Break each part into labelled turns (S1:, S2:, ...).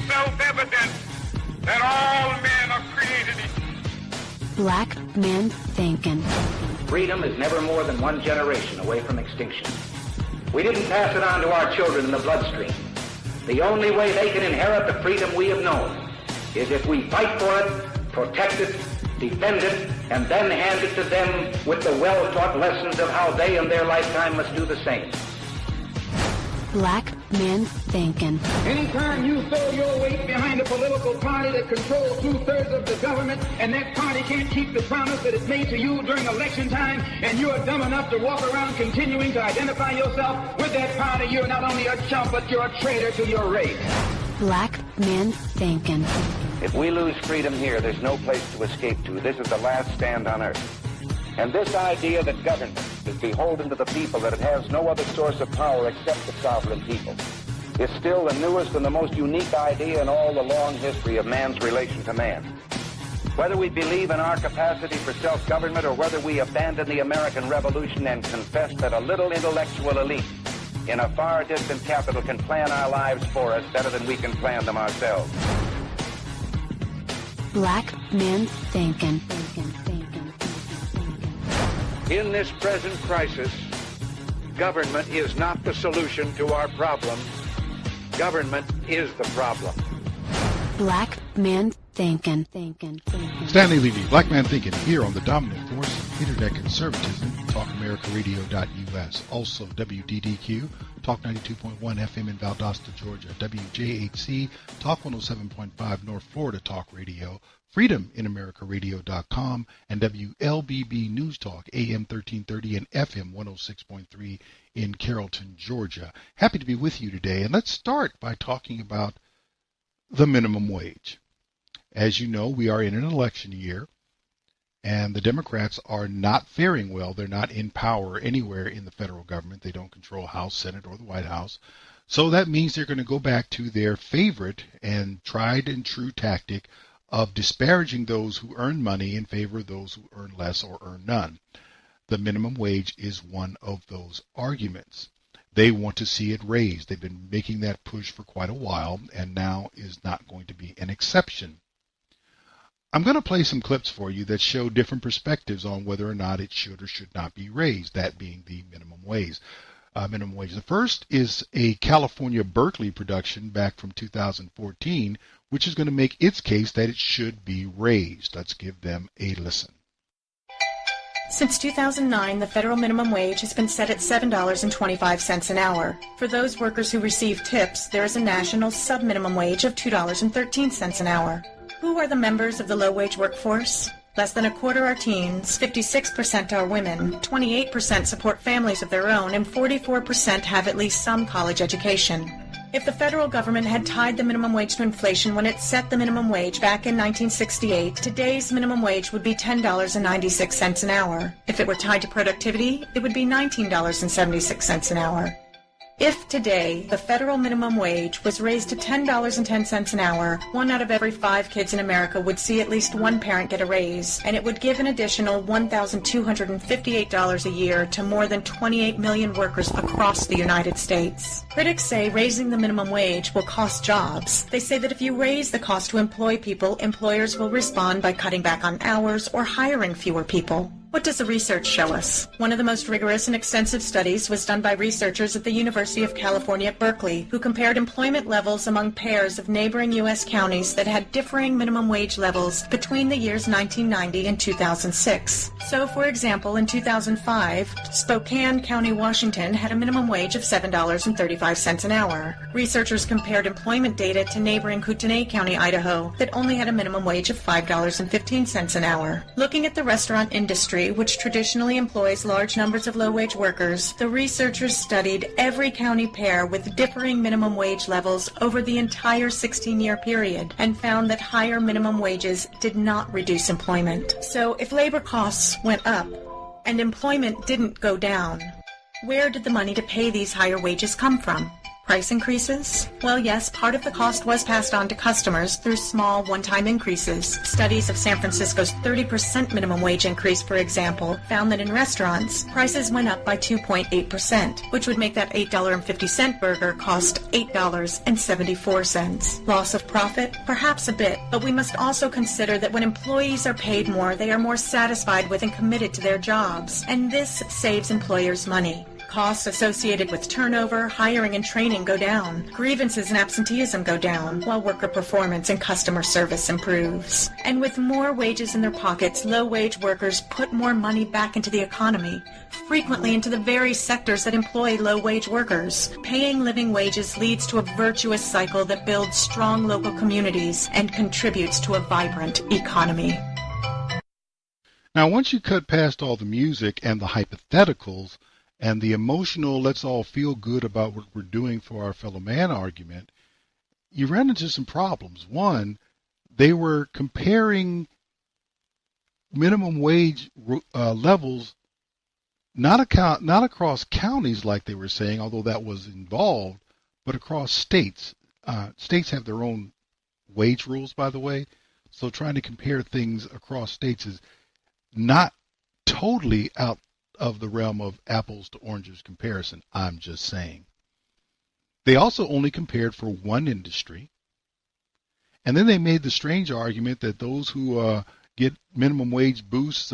S1: self-evident that all men are created equal.
S2: Black Man Thinkin.
S3: Freedom is never more than one generation away from extinction. We didn't pass it on to our children in the bloodstream. The only way they can inherit the freedom we have known is if we fight for it, protect it, defend it, and then hand it to them with the well-taught lessons of how they in their lifetime must do the same.
S2: Black Man Thinkin.
S4: Anytime you throw your weight behind a political party that controls 2/3 of the government, and that party can't keep the promise that it made to you during election time, and you are dumb enough to walk around continuing to identify yourself with that party, you're not only a chump, but you're a traitor to your race.
S2: Black Man Thinkin.
S3: If we lose freedom here, there's no place to escape to. This is the last stand on earth. And this idea that government is beholden to the people, that it has no other source of power except the sovereign people, is still the newest and the most unique idea in all the long history of man's relation to man. Whether we believe in our capacity for self-government or whether we abandon the American Revolution and confess that a little intellectual elite in a far distant capital can plan our lives for us better than we can plan them ourselves.
S2: Black Man Thinkin.
S5: In this present crisis, government is not the solution to our problem. Government is the problem.
S2: Black Man Thinkin.
S6: Stanley, Levy, Black Man Thinkin, here on the dominant force of internet conservatism, TalkAmericaRadio.us. Also WDDQ, Talk 92.1 FM in Valdosta, Georgia. WJHC, Talk 107.5 North Florida Talk Radio. FreedomInAmericaRadio.com, and WLBB News Talk, AM 1330 and FM 106.3 in Carrollton, Georgia. Happy to be with you today, and let's start by talking about the minimum wage. As you know, we are in an election year, and the Democrats are not faring well. They're not in power anywhere in the federal government. They don't control House, Senate, or the White House. So that means they're going to go back to their favorite and tried and true tactic of disparaging those who earn money in favor of those who earn less or earn none. The minimum wage is one of those arguments. They want to see it raised. They've been making that push for quite a while, and now is not going to be an exception. I'm going to play some clips for you that show different perspectives on whether or not it should or should not be raised, that being the minimum wage. The first is a California Berkeley production back from 2014, which is going to make its case that it should be raised. Let's give them a listen.
S7: Since 2009, the federal minimum wage has been set at $7.25 an hour. For those workers who receive tips, there is a national sub-minimum wage of $2.13 an hour. Who are the members of the low-wage workforce? Less than a quarter are teens, 56% are women, 28% support families of their own, and 44% have at least some college education. If the federal government had tied the minimum wage to inflation when it set the minimum wage back in 1968, today's minimum wage would be $10.96 an hour. If it were tied to productivity, it would be $19.76 an hour. If today the federal minimum wage was raised to $10.10 an hour, 1 out of every 5 kids in America would see at least one parent get a raise, and it would give an additional $1,258 a year to more than 28 million workers across the United States. Critics say raising the minimum wage will cost jobs. They say that if you raise the cost to employ people, employers will respond by cutting back on hours or hiring fewer people. What does the research show us? One of the most rigorous and extensive studies was done by researchers at the University of California at Berkeley, who compared employment levels among pairs of neighboring U.S. counties that had differing minimum wage levels between the years 1990 and 2006. So, for example, in 2005, Spokane County, Washington had a minimum wage of $7.35 an hour. Researchers compared employment data to neighboring Kootenai County, Idaho, that only had a minimum wage of $5.15 an hour. Looking at the restaurant industry, which traditionally employs large numbers of low-wage workers, the researchers studied every county pair with differing minimum wage levels over the entire 16-year period and found that higher minimum wages did not reduce employment. So if labor costs went up and employment didn't go down, where did the money to pay these higher wages come from? Price increases? Well, yes, part of the cost was passed on to customers through small one-time increases. Studies of San Francisco's 30% minimum wage increase, for example, found that in restaurants, prices went up by 2.8%, which would make that $8.50 burger cost $8.74. Loss of profit? Perhaps a bit, but we must also consider that when employees are paid more, they are more satisfied with and committed to their jobs, and this saves employers money. Costs associated with turnover, hiring, and training go down. Grievances and absenteeism go down, while worker performance and customer service improves. And with more wages in their pockets, low-wage workers put more money back into the economy, frequently into the very sectors that employ low-wage workers. Paying living wages leads to a virtuous cycle that builds strong local communities and contributes to a vibrant economy.
S6: Now, once you cut past all the music and the hypotheticals, and the emotional, let's all feel good about what we're doing for our fellow man argument, you ran into some problems. One, they were comparing minimum wage levels not across counties like they were saying, although that was involved, but across states. States have their own wage rules, by the way, so trying to compare things across states is not totally out of the realm of apples to oranges comparison. I'm just saying. They also only compared for one industry. And then they made the strange argument that those who get minimum wage boosts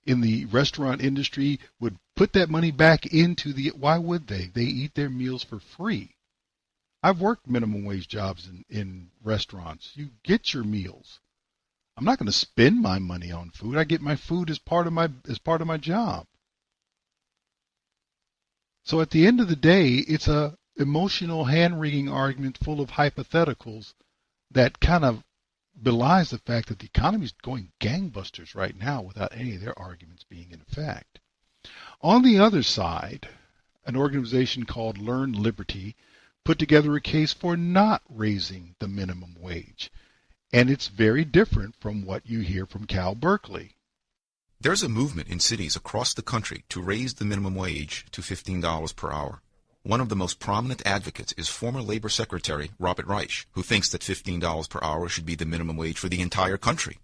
S6: in the restaurant industry would put that money back into the, why would they? They eat their meals for free. I've worked minimum wage jobs in restaurants. You get your meals. I'm not going to spend my money on food. I get my food as part of my job. So at the end of the day, it's a emotional hand-wringing argument full of hypotheticals that kind of belies the fact that the economy is going gangbusters right now without any of their arguments being in effect. On the other side, an organization called Learn Liberty put together a case for not raising the minimum wage. And it's very different from what you hear from Cal Berkeley.
S8: There's a movement in cities across the country to raise the minimum wage to $15 per hour. One of the most prominent advocates is former Labor Secretary Robert Reich, who thinks that $15 per hour should be the minimum wage for the entire country.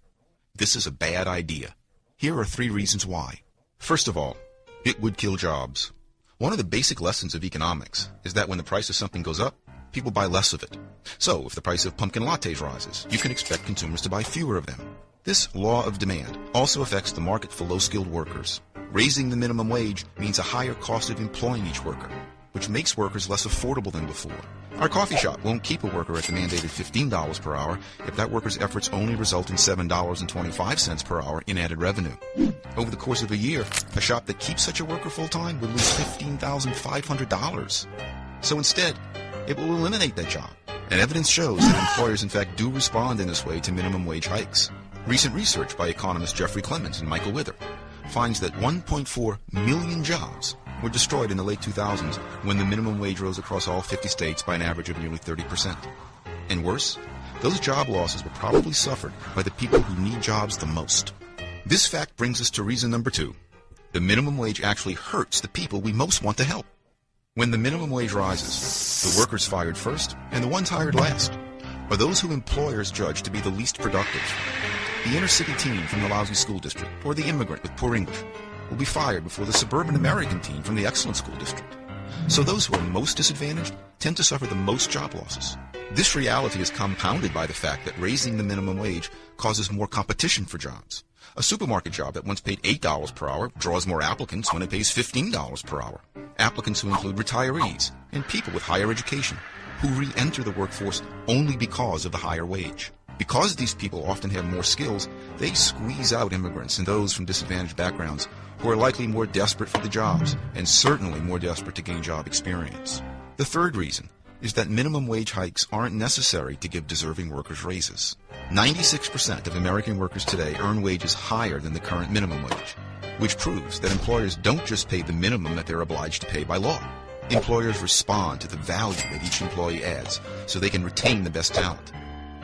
S8: This is a bad idea. Here are 3 reasons why. First of all, it would kill jobs. One of the basic lessons of economics is that when the price of something goes up, people buy less of it. So if the price of pumpkin lattes rises, you can expect consumers to buy fewer of them. This law of demand also affects the market for low-skilled workers. Raising the minimum wage means a higher cost of employing each worker, which makes workers less affordable than before. Our coffee shop won't keep a worker at the mandated $15 per hour if that worker's efforts only result in $7.25 per hour in added revenue. Over the course of a year, a shop that keeps such a worker full-time would lose $15,500. So instead, it will eliminate that job. And evidence shows that employers, in fact, do respond in this way to minimum wage hikes. Recent research by economists Jeffrey Clemens and Michael Wither finds that 1.4 million jobs were destroyed in the late 2000s when the minimum wage rose across all 50 states by an average of nearly 30%. And worse, those job losses were probably suffered by the people who need jobs the most. This fact brings us to reason number 2. The minimum wage actually hurts the people we most want to help. When the minimum wage rises, the workers fired first and the ones hired last are those who employers judge to be the least productive. The inner-city teen from the lousy school district, or the immigrant with poor English, will be fired before the suburban American teen from the excellent school district. So those who are most disadvantaged tend to suffer the most job losses. This reality is compounded by the fact that raising the minimum wage causes more competition for jobs. A supermarket job that once paid $8 per hour draws more applicants when it pays $15 per hour. Applicants who include retirees and people with higher education who re-enter the workforce only because of the higher wage. Because these people often have more skills, they squeeze out immigrants and those from disadvantaged backgrounds who are likely more desperate for the jobs and certainly more desperate to gain job experience. The third reason is that minimum wage hikes aren't necessary to give deserving workers raises. 96% of American workers today earn wages higher than the current minimum wage, which proves that employers don't just pay the minimum that they're obliged to pay by law. Employers respond to the value that each employee adds so they can retain the best talent.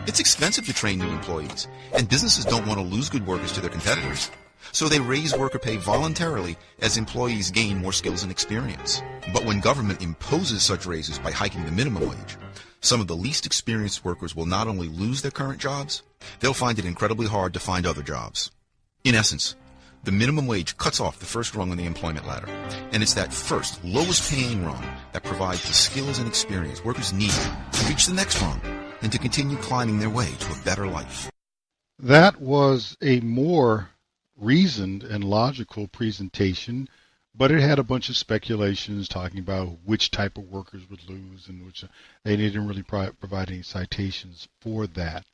S8: It's expensive to train new employees, and businesses don't want to lose good workers to their competitors. So they raise worker pay voluntarily as employees gain more skills and experience. But when government imposes such raises by hiking the minimum wage, some of the least experienced workers will not only lose their current jobs, they'll find it incredibly hard to find other jobs. In essence, the minimum wage cuts off the first rung on the employment ladder, and it's that first, lowest paying rung that provides the skills and experience workers need to reach the next rung and to continue climbing their way to a better life.
S6: That was a more reasoned and logical presentation, but it had a bunch of speculations talking about which type of workers would lose, and which they didn't really provide any citations for that.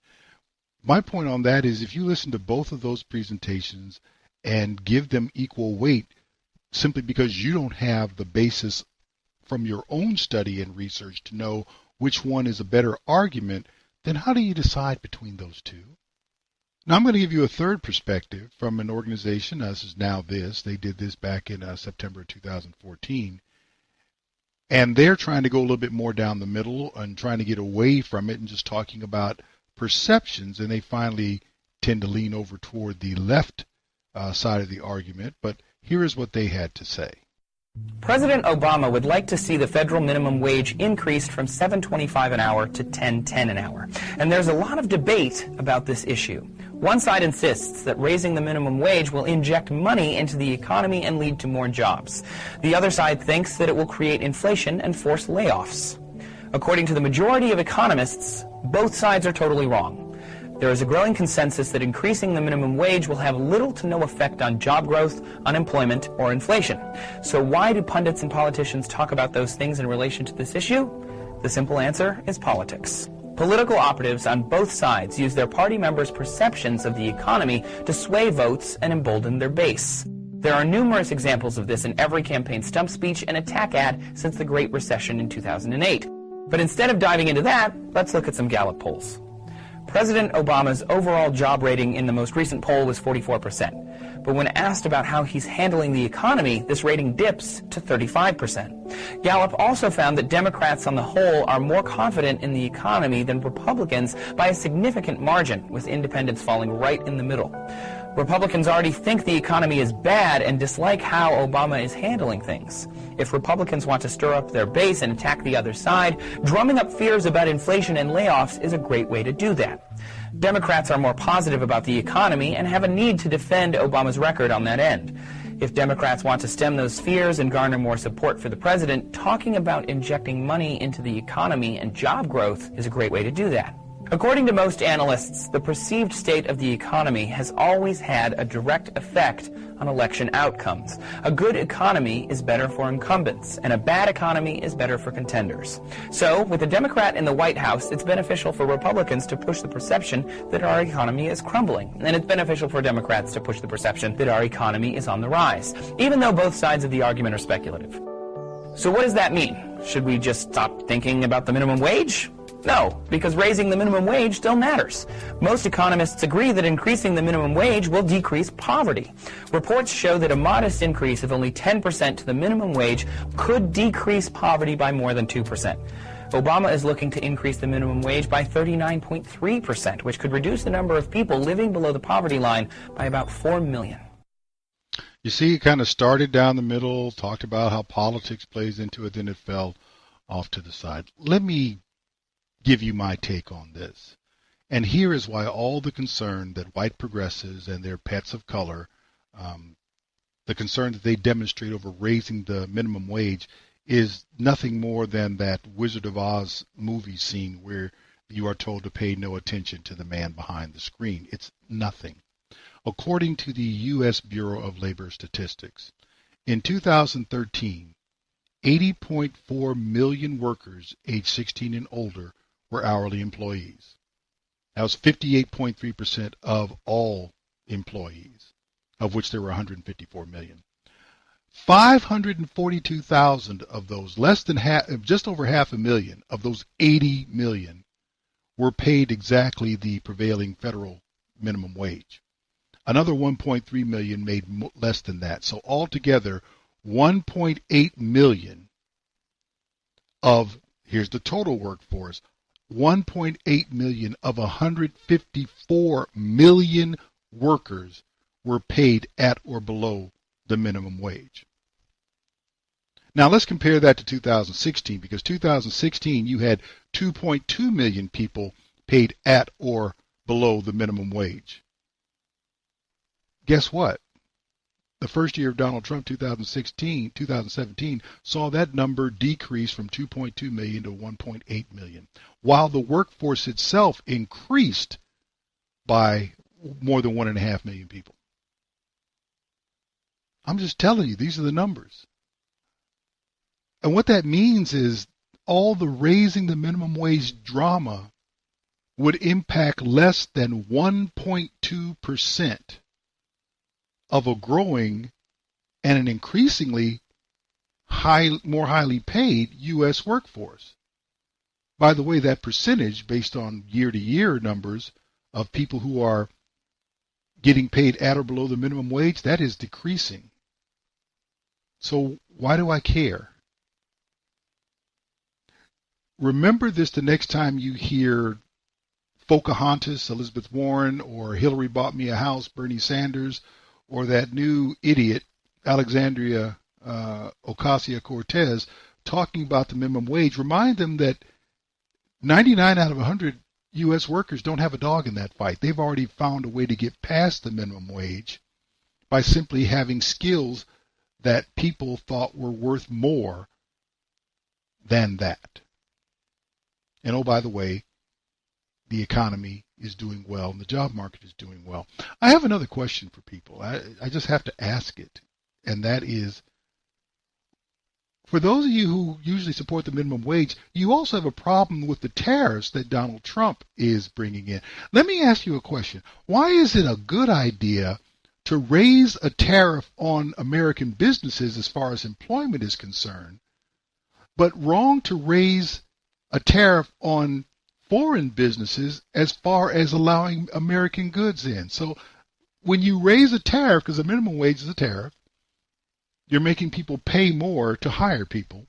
S6: My point on that is, if you listen to both of those presentations and give them equal weight simply because you don't have the basis from your own study and research to know which one is a better argument, then how do you decide between those two? Now, I'm going to give you a third perspective from an organization. This is Now This. They did this back in September 2014. And they're trying to go a little bit more down the middle and trying to get away from it and just talking about perceptions. And they finally tend to lean over toward the left side of the argument. But here is what they had to say.
S9: President Obama would like to see the federal minimum wage increased from $7.25 an hour to $10.10 an hour. And there's a lot of debate about this issue. One side insists that raising the minimum wage will inject money into the economy and lead to more jobs. The other side thinks that it will create inflation and force layoffs. According to the majority of economists, both sides are totally wrong. There is a growing consensus that increasing the minimum wage will have little to no effect on job growth, unemployment, or inflation. So why do pundits and politicians talk about those things in relation to this issue? The simple answer is politics. Political operatives on both sides use their party members' perceptions of the economy to sway votes and embolden their base. There are numerous examples of this in every campaign stump speech and attack ad since the Great Recession in 2008. But instead of diving into that, let's look at some Gallup polls. President Obama's overall job rating in the most recent poll was 44%. But when asked about how he's handling the economy, this rating dips to 35%. Gallup also found that Democrats on the whole are more confident in the economy than Republicans by a significant margin, with independents falling right in the middle. Republicans already think the economy is bad and dislike how Obama is handling things. If Republicans want to stir up their base and attack the other side, drumming up fears about inflation and layoffs is a great way to do that. Democrats are more positive about the economy and have a need to defend Obama's record on that end. If Democrats want to stem those fears and garner more support for the president, talking about injecting money into the economy and job growth is a great way to do that. According to most analysts, the perceived state of the economy has always had a direct effect on election outcomes. A good economy is better for incumbents, and a bad economy is better for contenders. So, with a Democrat in the White House, it's beneficial for Republicans to push the perception that our economy is crumbling, and it's beneficial for Democrats to push the perception that our economy is on the rise, even though both sides of the argument are speculative. So what does that mean? Should we just stop thinking about the minimum wage? No, because raising the minimum wage still matters. Most economists agree that increasing the minimum wage will decrease poverty. Reports show that a modest increase of only 10% to the minimum wage could decrease poverty by more than 2%. Obama is looking to increase the minimum wage by 39.3%, which could reduce the number of people living below the poverty line by about 4 million.
S6: You see, it kind of started down the middle, talked about how politics plays into it, then it fell off to the side. Let me give you my take on this. And here is why all the concern that white progressives and their pets of color, the concern that they demonstrate over raising the minimum wage is nothing more than that Wizard of Oz movie scene where you are told to pay no attention to the man behind the screen. It's nothing. According to the U.S. Bureau of Labor Statistics, in 2013, 80.4 million workers aged 16 and older were hourly employees. That was 58.3% of all employees, of which there were 154 million. 542,000 of those, less than half, just over 500,000 of those 80 million were paid exactly the prevailing federal minimum wage. Another 1.3 million made less than that. So altogether, 1.8 million of, here's the total workforce, 1.8 million of 154 million workers were paid at or below the minimum wage. Now let's compare that to 2016, because 2016 you had 2.2 million people paid at or below the minimum wage. Guess what? The first year of Donald Trump, 2017, saw that number decrease from 2.2 million to 1.8 million, while the workforce itself increased by more than 1.5 million people. I'm just telling you, these are the numbers. And what that means is all the raising the minimum wage drama would impact less than 1.2% of a growing and an increasingly more highly paid U.S. workforce. By the way, that percentage, based on year-to-year numbers of people who are getting paid at or below the minimum wage, that is decreasing. So why do I care? Remember this the next time you hear Pocahontas, Elizabeth Warren, or Hillary bought me a house, Bernie Sanders, or that new idiot, Alexandria Ocasio-Cortez, talking about the minimum wage. Remind them that 99 out of 100 U.S. workers don't have a dog in that fight. They've already found a way to get past the minimum wage by simply having skills that people thought were worth more than that. And oh, by the way, the economy is doing well and the job market is doing well. I have another question for people. I just have to ask it, and that is, for those of you who usually support the minimum wage, you also have a problem with the tariffs that Donald Trump is bringing in. Let me ask you a question. Why is it a good idea to raise a tariff on American businesses as far as employment is concerned, but wrong to raise a tariff on foreign businesses as far as allowing American goods in? So when you raise a tariff, because the minimum wage is a tariff, you're making people pay more to hire people.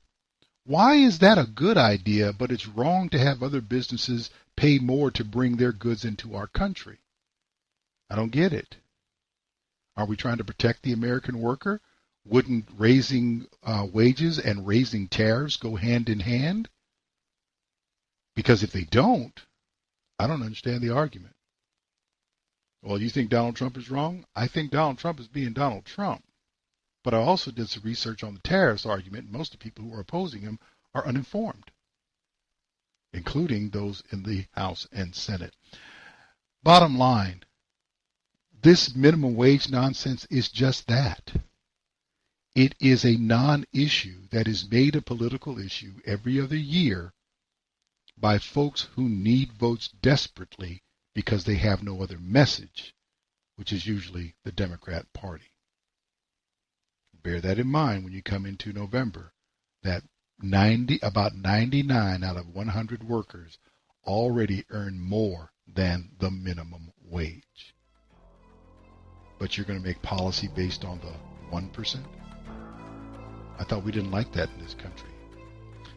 S6: Why is that a good idea, but it's wrong to have other businesses pay more to bring their goods into our country? I don't get it. Are we trying to protect the American worker? Wouldn't raising wages and raising tariffs go hand in hand? Because if they don't, I don't understand the argument. Well, you think Donald Trump is wrong? I think Donald Trump is being Donald Trump. But I also did some research on the tariffs argument, and most of the people who are opposing him are uninformed, including those in the House and Senate. Bottom line, this minimum wage nonsense is just that. It is a non-issue that is made a political issue every other year by folks who need votes desperately because they have no other message, which is usually the Democrat Party. Bear that in mind when you come into November, that about 99 out of 100 workers already earn more than the minimum wage. But you're going to make policy based on the 1%? I thought we didn't like that in this country.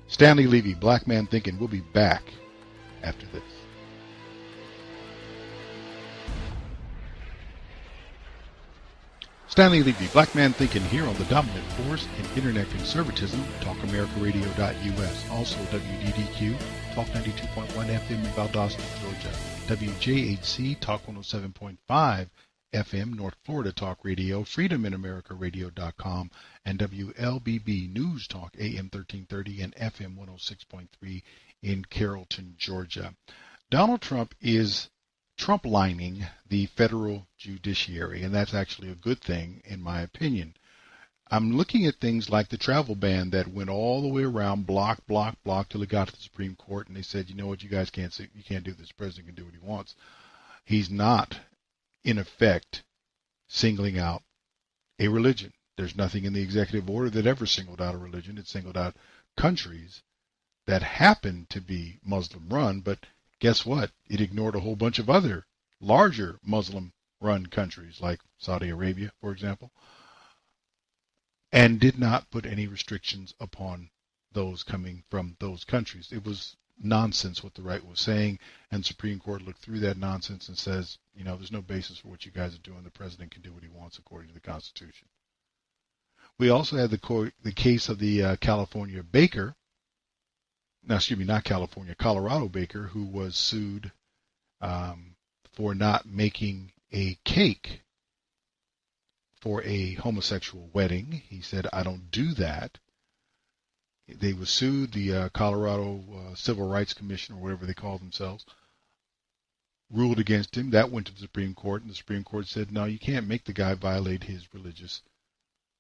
S6: Stanley, Levy, Black Man Thinkin. We'll be back after this. Stanley Levy, Black Man Thinkin, here on the dominant force in internet conservatism, TalkAmericaRadio.us. Also WDDQ, Talk 92.1 FM in Valdosta, Georgia. WJHC, Talk 107.5 FM, North Florida Talk Radio, FreedomInAmericaRadio.com, and WLBB News Talk, AM 1330 and FM 106.3 in Carrollton, Georgia. Donald Trump is Trump-lining the federal judiciary, and that's actually a good thing, in my opinion. I'm looking at things like the travel ban that went all the way around, block, till it got to the Supreme Court, and they said, you know what, you guys can't do this. The president can do what he wants. He's not, in effect, singling out a religion. There's nothing in the executive order that ever singled out a religion. It singled out countries that happen to be Muslim-run, but guess what? It ignored a whole bunch of other larger Muslim-run countries, like Saudi Arabia, for example, and did not put any restrictions upon those coming from those countries. It was nonsense what the right was saying, and the Supreme Court looked through that nonsense and says, there's no basis for what you guys are doing. The president can do what he wants according to the Constitution. We also had the case of the Colorado baker, who was sued for not making a cake for a homosexual wedding. He said, I don't do that. They were sued, the Colorado Civil Rights Commission, or whatever they call themselves, ruled against him. That went to the Supreme Court, and the Supreme Court said, no, you can't make the guy violate his religious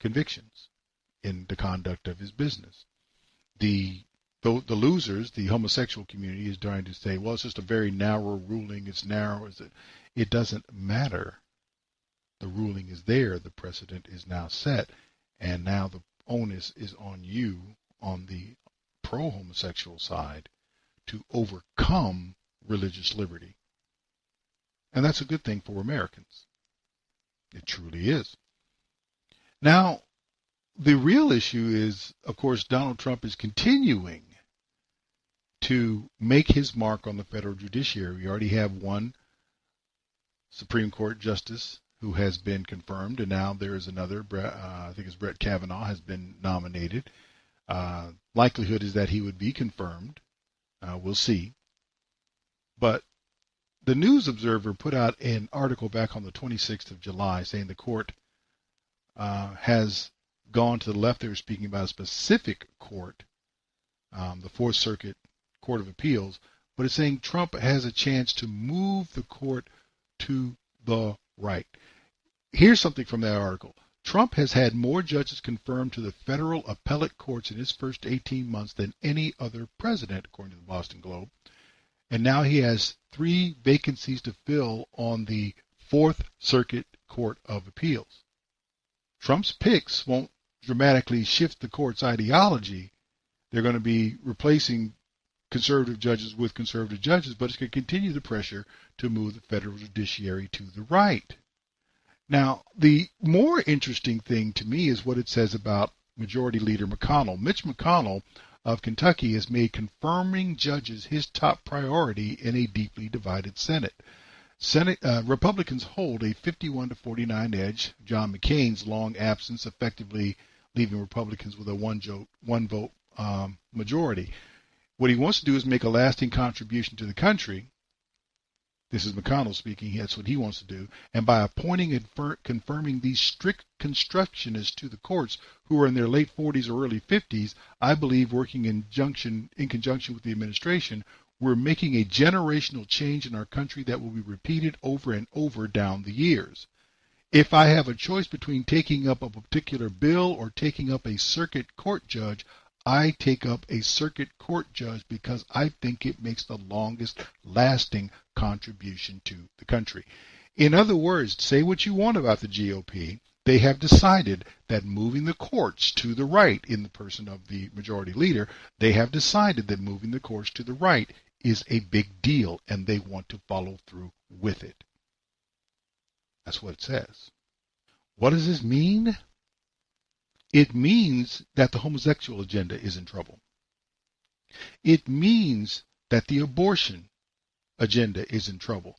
S6: convictions in the conduct of his business. The losers, the homosexual community, is trying to say, well, it's just a very narrow ruling. It's narrow. It doesn't matter. The ruling is there. The precedent is now set, and now the onus is on you, on the pro-homosexual side, to overcome religious liberty. And that's a good thing for Americans. It truly is. Now, the real issue is, of course, Donald Trump is continuing to make his mark on the federal judiciary. We already have one Supreme Court justice who has been confirmed, and now there is another, I think it's Brett Kavanaugh, has been nominated. Likelihood is that he would be confirmed. We'll see. But the News Observer put out an article back on the 26th of July saying the court has gone to the left. They were speaking about a specific court, the Fourth Circuit Court of Appeals, but it's saying Trump has a chance to move the court to the right. Here's something from that article. Trump has had more judges confirmed to the federal appellate courts in his first 18 months than any other president, according to the Boston Globe. And now he has 3 vacancies to fill on the Fourth Circuit Court of Appeals. Trump's picks won't dramatically shift the court's ideology. They're going to be replacing conservative judges with conservative judges, but it's going to continue the pressure to move the federal judiciary to the right. Now, the more interesting thing to me is what it says about Majority Leader McConnell. Mitch McConnell of Kentucky has made confirming judges his top priority in a deeply divided Senate. Republicans hold a 51-49 edge. John McCain's long absence effectively leaving Republicans with a one vote majority. What he wants to do is make a lasting contribution to the country. This is McConnell speaking. That's what he wants to do. And by appointing and confirming these strict constructionists to the courts who are in their late 40s or early 50s, I believe working in conjunction with the administration, we're making a generational change in our country that will be repeated over and over down the years. If I have a choice between taking up a particular bill or taking up a circuit court judge, I take up a circuit court judge because I think it makes the longest lasting contribution to the country. In other words, say what you want about the GOP, they have decided that moving the courts to the right in the person of the majority leader, they have decided that moving the courts to the right is a big deal, and they want to follow through with it. That's what it says. What does this mean? It means that the homosexual agenda is in trouble. It means that the abortion agenda is in trouble.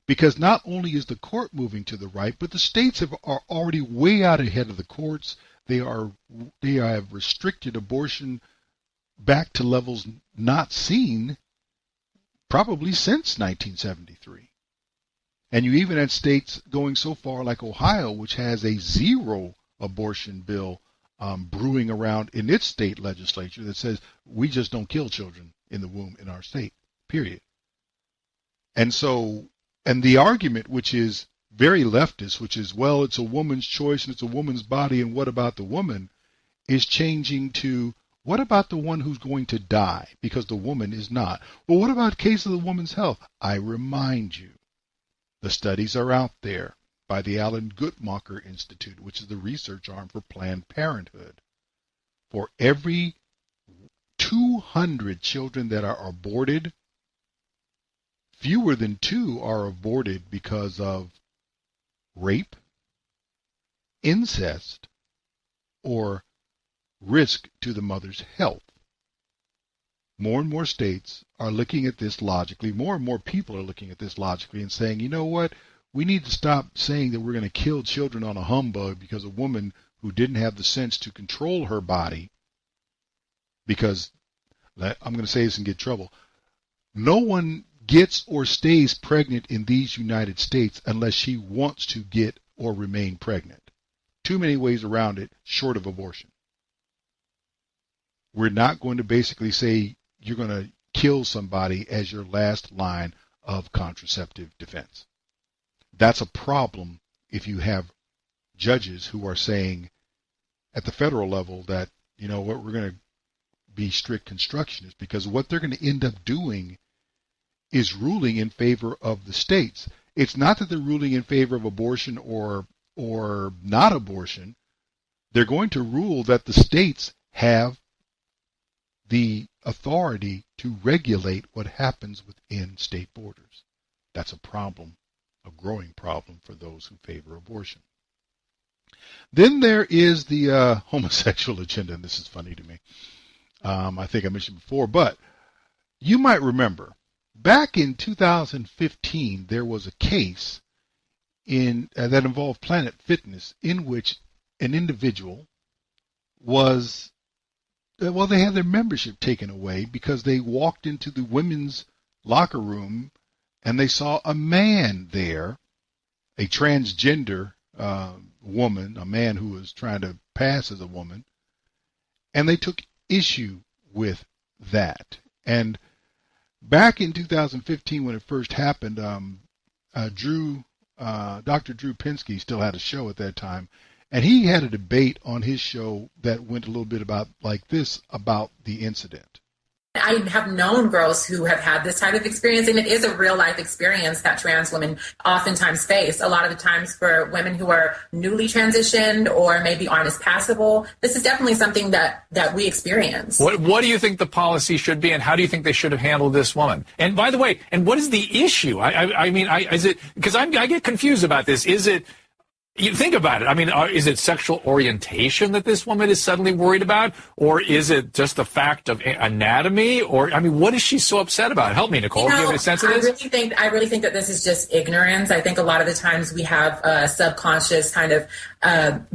S6: Because not only is the court moving to the right, but the states are already way out ahead of the courts. They have restricted abortion back to levels not seen probably since 1973. And you even had states going so far like Ohio, which has a 0 abortion bill brewing around in its state legislature that says we just don't kill children in the womb in our state, period. And so, and the argument, which is very leftist, which is, well, it's a woman's choice and it's a woman's body, and what about the woman, is changing to, what about the one who's going to die because the woman is not? Well, what about the case of the woman's health? I remind you, the studies are out there by the Alan Guttmacher Institute, which is the research arm for Planned Parenthood. For every 200 children that are aborted, fewer than 2 are aborted because of rape, incest, or risk to the mother's health. More and more states are looking at this logically. More and more people are looking at this logically and saying, you know what? We need to stop saying that we're going to kill children on a humbug because a woman who didn't have the sense to control her body, because I'm going to say this and get in trouble. No one gets or stays pregnant in these United States unless she wants to get or remain pregnant. Too many ways around it, short of abortion. We're not going to basically say you're going to kill somebody as your last line of contraceptive defense. That's a problem if you have judges who are saying at the federal level that, you know what, we're going to be strict constructionists, because what they're going to end up doing is ruling in favor of the states. It's not that they're ruling in favor of abortion or not abortion. They're going to rule that the states have the authority to regulate what happens within state borders. That's a problem, a growing problem for those who favor abortion. Then there is the homosexual agenda, and this is funny to me. I think I mentioned before, but you might remember back in 2015 there was a case that involved Planet Fitness in which an individual was, they had their membership taken away because they walked into the women's locker room and they saw a man there, a transgender woman, a man who was trying to pass as a woman, and they took issue with that. And back in 2015 when it first happened, Dr. Drew Pinsky still had a show at that time, and he had a debate on his show that went a little bit about the incident.
S10: I have known girls who have had this type of experience, and it is a real life experience that trans women oftentimes face. A lot of the times for women who are newly transitioned or maybe aren't as passable, this is definitely something that we experience.
S11: What do you think the policy should be, and how do you think they should have handled this woman? And by the way, and what is the issue? Is it, because I get confused about this. Is it, you think about it. I mean, is it sexual orientation that this woman is suddenly worried about? Or is it just the fact of anatomy? Or, I mean, what is she so upset about? Help me, Nicole. Do you have a sense of this?
S10: I really think that this is just ignorance. I think a lot of the times we have a subconscious kind of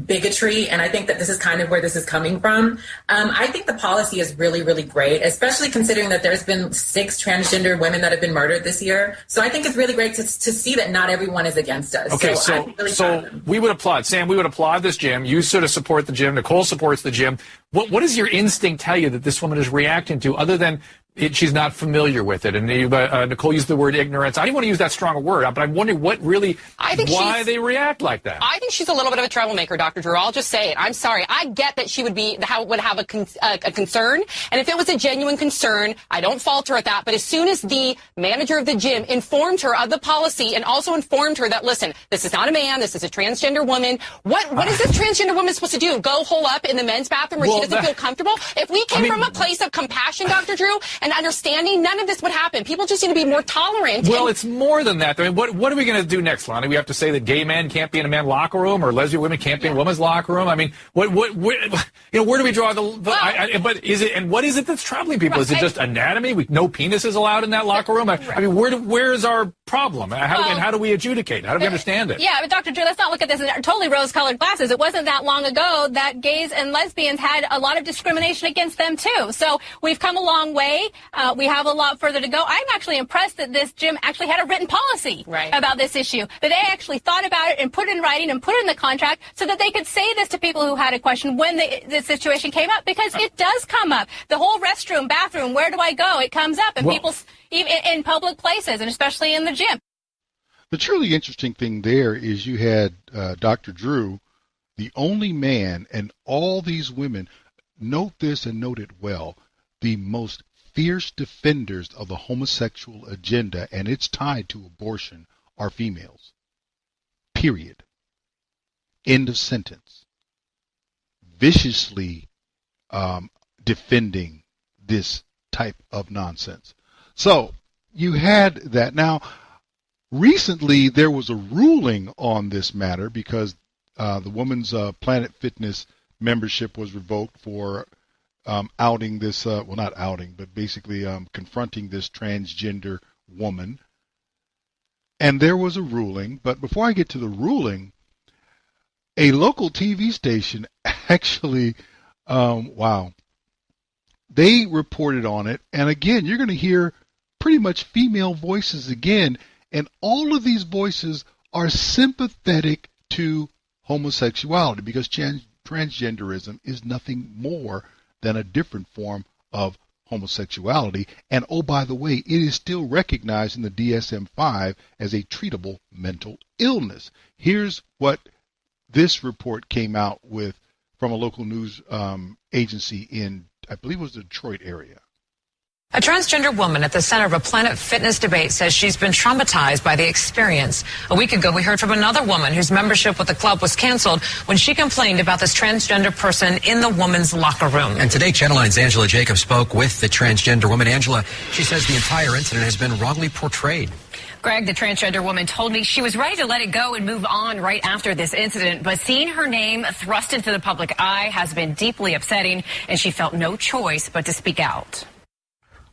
S10: bigotry, and I think that this is kind of where this is coming from. I think the policy is really, really great, especially considering that there's been 6 transgender women that have been murdered this year. So I think it's really great to see that not everyone is against us.
S11: Okay, so we would applaud. Sam, we would applaud this gym. You sort of support the gym. Nicole supports the gym. What does your instinct tell you that this woman is reacting to, other than she's not familiar with it? And Nicole used the word ignorance. I didn't want to use that strong a word, but I'm wondering why they react like that.
S12: I think she's a little bit of a troublemaker, Dr. Drew. I'll just say it. I'm sorry. I get that she would have a concern, and if it was a genuine concern, I don't fault her at that. But as soon as the manager of the gym informed her of the policy and also informed her that, listen, this is not a man, this is a transgender woman. What is this transgender woman supposed to do? Go hole up in the men's bathroom where she doesn't feel comfortable? If we came from a place of compassion, Dr. Drew, and understanding, none of this would happen. People just need to be more tolerant.
S11: Well, it's more than that. I mean, what are we going to do next, Lonnie? We have to say that gay men can't be in a men's locker room, or lesbian women can't be in a woman's locker room. I mean, where do we draw but is it, and what is it that's troubling people? Is it just anatomy? No penises allowed in that locker room? I mean, where is our problem? How do we adjudicate? How do we understand it?
S13: Yeah, but Dr. Drew, let's not look at this in totally rose-colored glasses. It wasn't that long ago that gays and lesbians had a lot of discrimination against them too. So we've come a long way. We have a lot further to go. I'm actually impressed that this gym actually had a written policy about this issue, that they actually thought about it and put it in writing and put it in the contract so that they could say this to people who had a question when the situation came up, because it does come up. The whole restroom, bathroom, where do I go? It comes up, and people, even in public places, and especially in the gym.
S6: The truly interesting thing there is you had Dr. Drew, the only man, and all these women, note this and note it well, the most fierce defenders of the homosexual agenda and its tied to abortion are females. Period. End of sentence. Viciously defending this type of nonsense. So you had that. Now, recently there was a ruling on this matter because the woman's Planet Fitness membership was revoked for outing this, well, not outing, but basically confronting this transgender woman. And there was a ruling, but before I get to the ruling, a local TV station actually, wow, they reported on it. And again, you're going to hear pretty much female voices again. And all of these voices are sympathetic to homosexuality because transgenderism is nothing more than a different form of homosexuality. And oh, by the way, it is still recognized in the DSM-5 as a treatable mental illness. Here's what this report came out with from a local news agency in, I believe it was the Detroit area.
S14: A transgender woman at the center of a Planet Fitness debate says she's been traumatized by the experience. A week ago, we heard from another woman whose membership with the club was canceled when she complained about this transgender person in the woman's locker room.
S15: And today, Channel 9's Angela Jacobs spoke with the transgender woman. Angela, she says the entire incident has been wrongly portrayed.
S16: Greg, the transgender woman, told me she was ready to let it go and move on right after this incident, but seeing her name thrust into the public eye has been deeply upsetting, and she felt no choice but to speak out.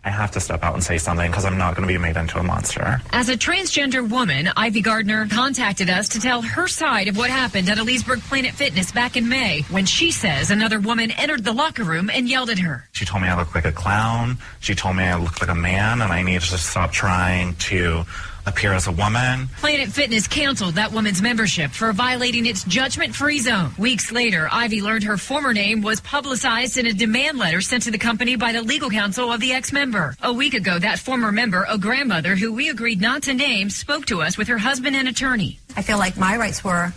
S17: I have to step out and say something because I'm not going to be made into a monster.
S16: As a transgender woman, Ivy Gardner contacted us to tell her side of what happened at a Leesburg Planet Fitness back in May when she says another woman entered the locker room and yelled at her.
S17: She told me I looked like a clown. She told me I looked like a man and I needed to stop trying to appear as a woman.
S16: Planet Fitness canceled that woman's membership for violating its judgment-free zone. Weeks later, Ivy learned her former name was publicized in a demand letter sent to the company by the legal counsel of the ex-member. A week ago, that former member, a grandmother who we agreed not to name, spoke to us with her husband and attorney.
S18: I feel like my rights were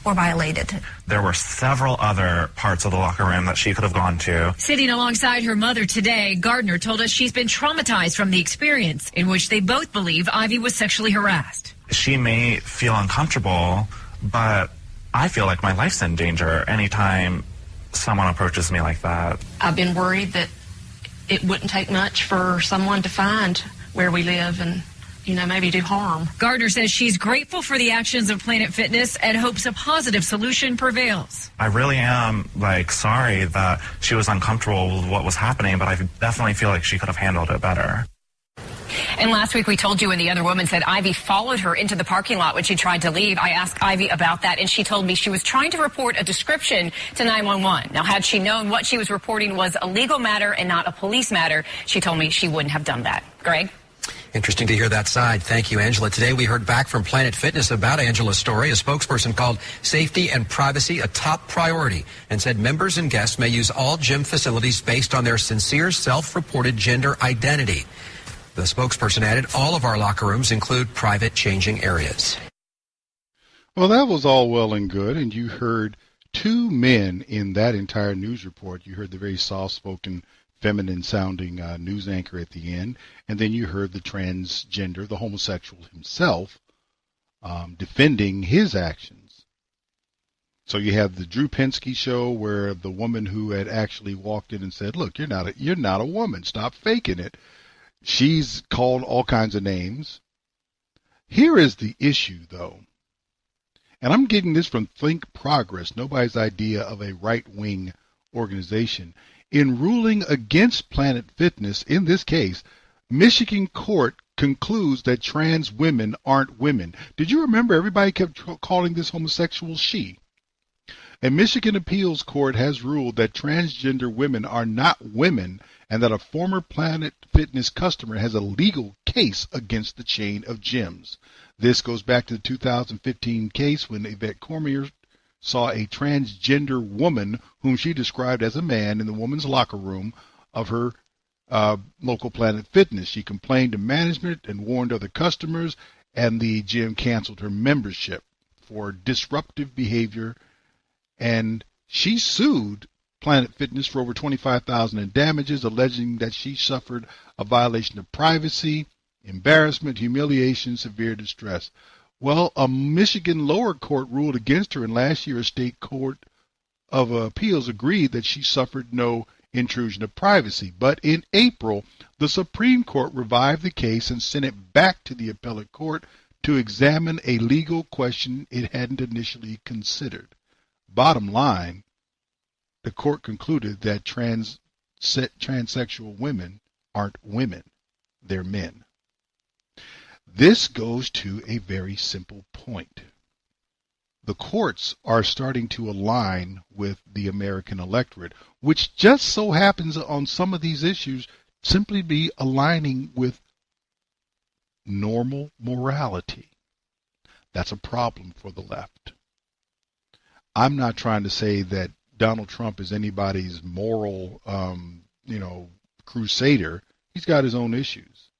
S18: violated.
S17: There were several other parts of the locker room that she could have gone to.
S16: Sitting alongside her mother today, Gardner told us she's been traumatized from the experience in which they both believe Ivy was sexually harassed.
S17: She may feel uncomfortable, but I feel like my life's in danger anytime someone approaches me like that.
S19: I've been worried that it wouldn't take much for someone to find where we live and maybe do harm.
S16: Gardner says she's grateful for the actions of Planet Fitness and hopes a positive solution prevails.
S17: I really am, sorry that she was uncomfortable with what was happening, but I definitely feel like she could have handled it better.
S16: And last week we told you when the other woman said Ivy followed her into the parking lot when she tried to leave. I asked Ivy about that, and she told me she was trying to report a description to 911. Now, had she known what she was reporting was a legal matter and not a police matter, she told me she wouldn't have done that. Greg?
S15: Interesting to hear that side. Thank you, Angela. Today we heard back from Planet Fitness about Angela's story. A spokesperson called safety and privacy a top priority and said members and guests may use all gym facilities based on their sincere self-reported gender identity. The spokesperson added all of our locker rooms include private changing areas.
S6: Well, that was all well and good, and you heard two men in that entire news report. You heard the very soft-spoken, feminine-sounding news anchor at the end, and then you heard the transgender, the homosexual himself, defending his actions. So you have the Drew Pinsky show where the woman who had actually walked in and said, "Look, you're not a woman. Stop faking it." She's called all kinds of names. Here is the issue, though, and I'm getting this from Think Progress, nobody's idea of a right-wing organization. In ruling against Planet Fitness, in this case, Michigan court concludes that trans women aren't women. Did you remember everybody kept calling this homosexual she? A Michigan appeals court has ruled that transgender women are not women and that a former Planet Fitness customer has a legal case against the chain of gyms. This goes back to the 2015 case when Yvette Cormier saw a transgender woman whom she described as a man in the woman's locker room of her local Planet Fitness. She complained to management and warned other customers, and the gym canceled her membership for disruptive behavior, and she sued Planet Fitness for over $25,000 in damages, alleging that she suffered a violation of privacy, embarrassment, humiliation, severe distress. Well, a Michigan lower court ruled against her, and last year a state court of appeals agreed that she suffered no intrusion of privacy. But in April, the Supreme Court revived the case and sent it back to the appellate court to examine a legal question it hadn't initially considered. Bottom line, the court concluded that trans transsexual women aren't women, they're men. This goes to a very simple point. The courts are starting to align with the American electorate, which just so happens on some of these issues simply be aligning with normal morality. That's a problem for the left. I'm not trying to say that Donald Trump is anybody's moral, crusader. He's got his own issues.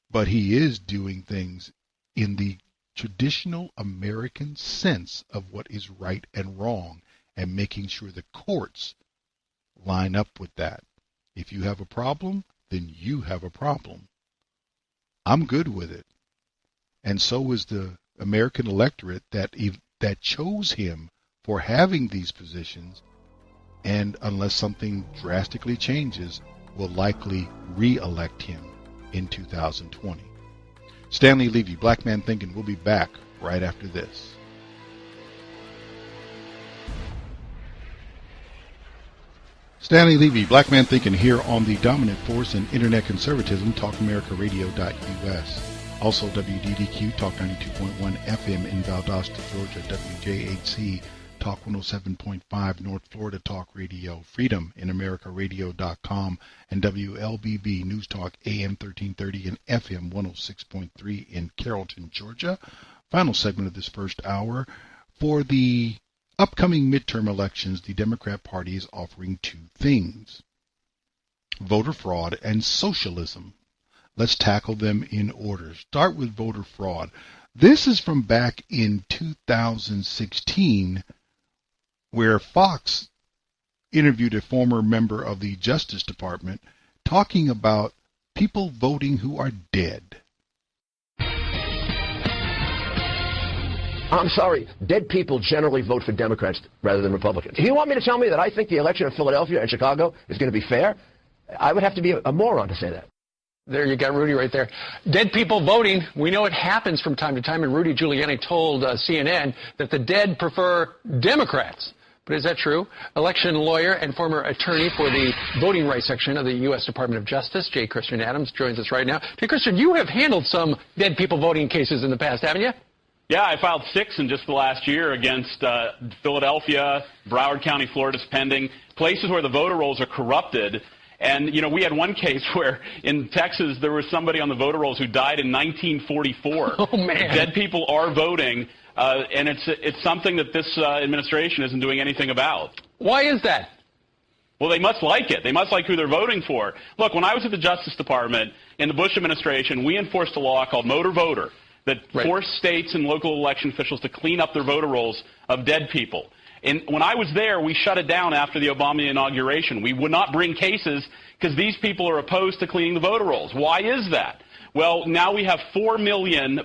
S6: But he is doing things in the traditional American sense of what is right and wrong and making sure the courts line up with that. If you have a problem, then you have a problem. I'm good with it. And so is the American electorate that chose him for having these positions, and unless something drastically changes, will likely re-elect him in 2020. Stanley, Levy, Black Man Thinkin' will be back right after this. Stanley Levy, Black Man Thinkin' here on the dominant force in Internet conservatism, TalkAmericaRadio.us. Also WDDQ, Talk 92.1 FM in Valdosta, Georgia, WJHC, Talk 107.5 North Florida Talk Radio, Freedom in AmericaRadio.com, and WLBB News Talk AM 1330 and FM 106.3 in Carrollton, Georgia. Final segment of this first hour. For the upcoming midterm elections, the Democrat Party is offering two things: voter fraud and socialism. Let's tackle them in order. Start with voter fraud. This is from back in 2016, where Fox interviewed a former member of the Justice Department talking about people voting who are dead.
S20: I'm sorry, dead people generally vote for Democrats rather than Republicans. If you want me to tell me that I think the election in Philadelphia and Chicago is going to be fair, I would have to be a moron to say that.
S21: There you got Rudy right there. Dead people voting, we know it happens from time to time, and Rudy Giuliani told CNN that the dead prefer Democrats. But is that true? Election lawyer and former attorney for the voting rights section of the U.S. Department of Justice, J. Christian Adams, joins us right now. J. Christian, you have handled some dead people voting cases in the past, haven't you?
S22: Yeah, I filed 6 in just the last year against Philadelphia, Broward County, Florida's pending, places where the voter rolls are corrupted. And, we had one case where in Texas there was somebody on the voter rolls who died in 1944.
S21: Oh, man.
S22: Dead people are voting, and it's something that this administration isn't doing anything about.
S21: Why is that?
S22: Well, they must like it. They must like who they're voting for. Look, when I was at the Justice Department in the Bush administration, we enforced a law called Motor Voter that forced states and local election officials to clean up their voter rolls of dead people. And when I was there, we shut it down after the Obama inauguration. We would not bring cases because these people are opposed to cleaning the voter rolls. Why is that? Well, now we have 4 million,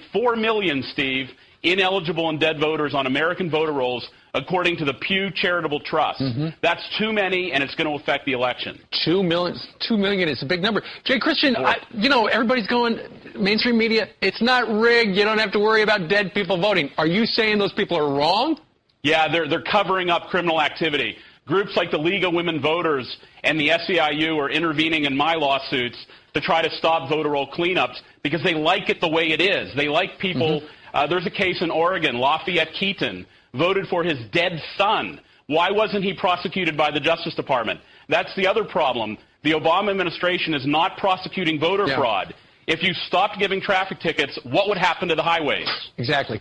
S22: Steve, ineligible and dead voters on American voter rolls, according to the Pew Charitable Trust. That's too many, and it's going to affect the election.
S21: 2 million is a big number. Jay Christian, everybody's going, mainstream media, it's not rigged. You don't have to worry about dead people voting. Are you saying those people are wrong?
S22: Yeah, they're covering up criminal activity. Groups like the League of Women Voters and the SEIU are intervening in my lawsuits to try to stop voter roll cleanups because they like it the way it is. They like people. There's a case in Oregon, Lafayette Keaton voted for his dead son. Why wasn't he prosecuted by the Justice Department? That's the other problem. The Obama administration is not prosecuting voter fraud. If you stopped giving traffic tickets, what would happen to the highways?
S21: Exactly.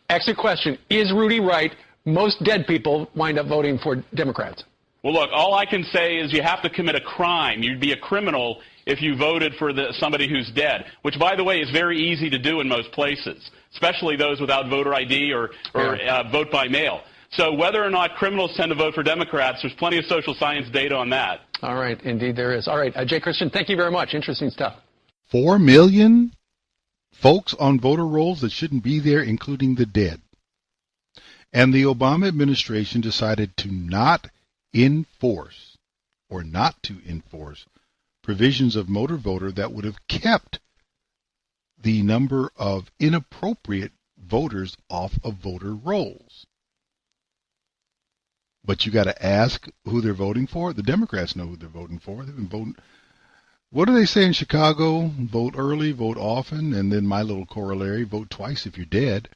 S21: Exit question. Is Rudy right? Most dead people wind up voting for Democrats.
S22: Well, look, all I can say is you have to commit a crime. You'd be a criminal if you voted for somebody who's dead, which, by the way, is very easy to do in most places, especially those without voter ID or vote by mail. So whether or not criminals tend to vote for Democrats, there's plenty of social science data on that.
S21: All right. Indeed, there is. All right. Jay Christian, thank you very much. Interesting stuff.
S6: 4 million folks on voter rolls that shouldn't be there, including the dead. And the Obama administration decided to not enforce provisions of motor voter that would have kept the number of inappropriate voters off of voter rolls. But you got to ask who they're voting for. The Democrats know who they're voting for. They've been voting. What do they say in Chicago? Vote early, vote often, and then my little corollary, vote twice if you're dead.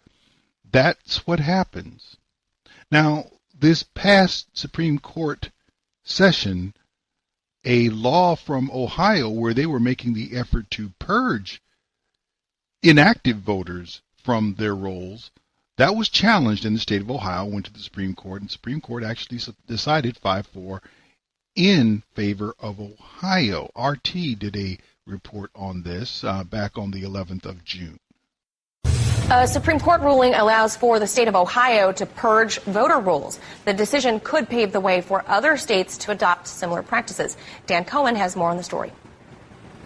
S6: That's what happens. Now, this past Supreme Court session, a law from Ohio where they were making the effort to purge inactive voters from their rolls, that was challenged in the state of Ohio, went to the Supreme Court, and the Supreme Court actually decided 5-4 in favor of Ohio. RT did a report on this back on the 11th of June.
S1: A Supreme Court ruling allows for the state of Ohio to purge voter rolls. The decision could pave the way for other states to adopt similar practices. Dan Cohen has more on the story.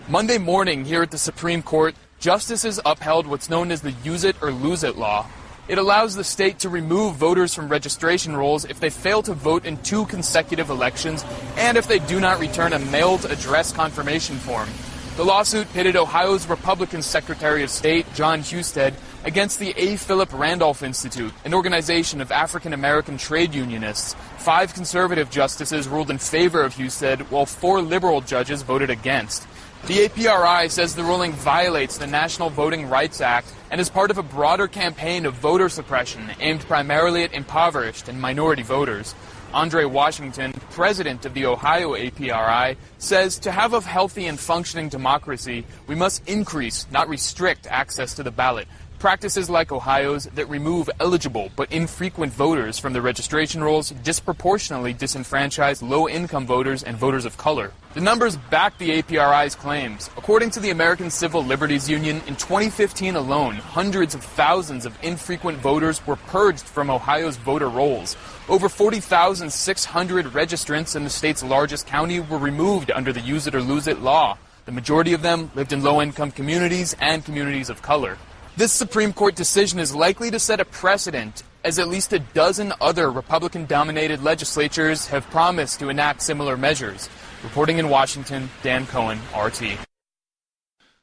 S4: Monday morning here at the Supreme Court, justices upheld what's known as the use it or lose it law. It allows the state to remove voters from registration rolls if they fail to vote in 2 consecutive elections and if they do not return a mailed address confirmation form. The lawsuit pitted Ohio's Republican Secretary of State, John Husted, against the A. Philip Randolph Institute, an organization of African-American trade unionists. 5 conservative justices ruled in favor of Husted, while 4 liberal judges voted against. The APRI says the ruling violates the National Voting Rights Act and is part of a broader campaign of voter suppression aimed primarily at impoverished and minority voters. Andre Washington, president of the Ohio APRI, says to have a healthy and functioning democracy, we must increase, not restrict, access to the ballot. Practices like Ohio's that remove eligible but infrequent voters from the registration rolls disproportionately disenfranchise low-income voters and voters of color. The numbers back the APRI's claims. According to the American Civil Liberties Union, in 2015 alone, hundreds of thousands of infrequent voters were purged from Ohio's voter rolls. Over 40,600 registrants in the state's largest county were removed under the use it or lose it law. The majority of them lived in low-income communities and communities of color. This Supreme Court decision is likely to set a precedent, as at least a dozen other Republican-dominated legislatures have promised to enact similar measures. Reporting in Washington, Dan Cohen, RT.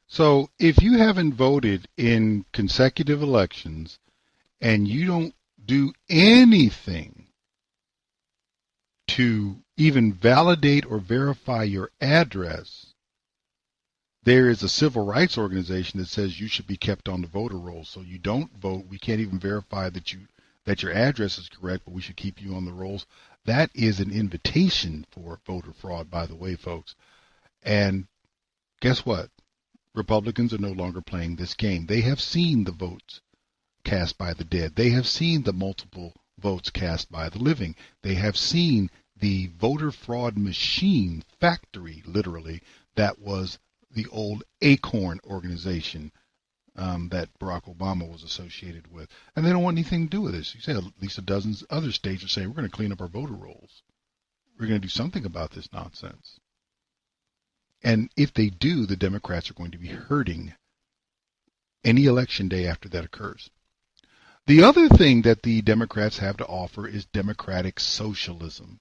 S6: So if you haven't voted in consecutive elections and you don't do anything to even validate or verify your address, there is a civil rights organization that says you should be kept on the voter roll. So you don't vote. We can't even verify that your address is correct, but we should keep you on the rolls. That is an invitation for voter fraud, by the way, folks. And guess what? Republicans are no longer playing this game. They have seen the votes cast by the dead. They have seen the multiple votes cast by the living. They have seen the voter fraud machine factory, literally, that was the old Acorn organization that Barack Obama was associated with. And they don't want anything to do with this. You say at least a dozen other states are saying, we're going to clean up our voter rolls. We're going to do something about this nonsense. And if they do, the Democrats are going to be hurting any election day after that occurs. The other thing that the Democrats have to offer is democratic socialism,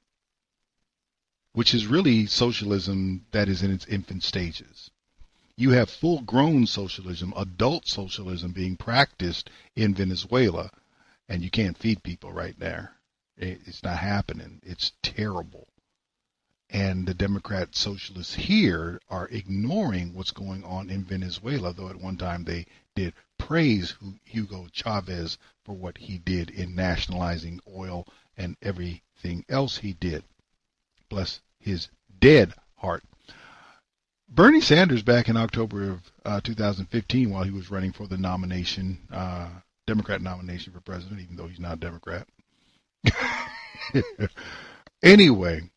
S6: which is really socialism that is in its infant stages. You have full-grown socialism, adult socialism being practiced in Venezuela, and you can't feed people right there. It's not happening. It's terrible. And the Democrat socialists here are ignoring what's going on in Venezuela, though at one time they did praise Hugo Chavez for what he did in nationalizing oil and everything else he did. Bless his dead heart. Bernie Sanders, back in October of 2015, while he was running for the nomination, Democrat nomination for president, even though he's not a Democrat. Anyway,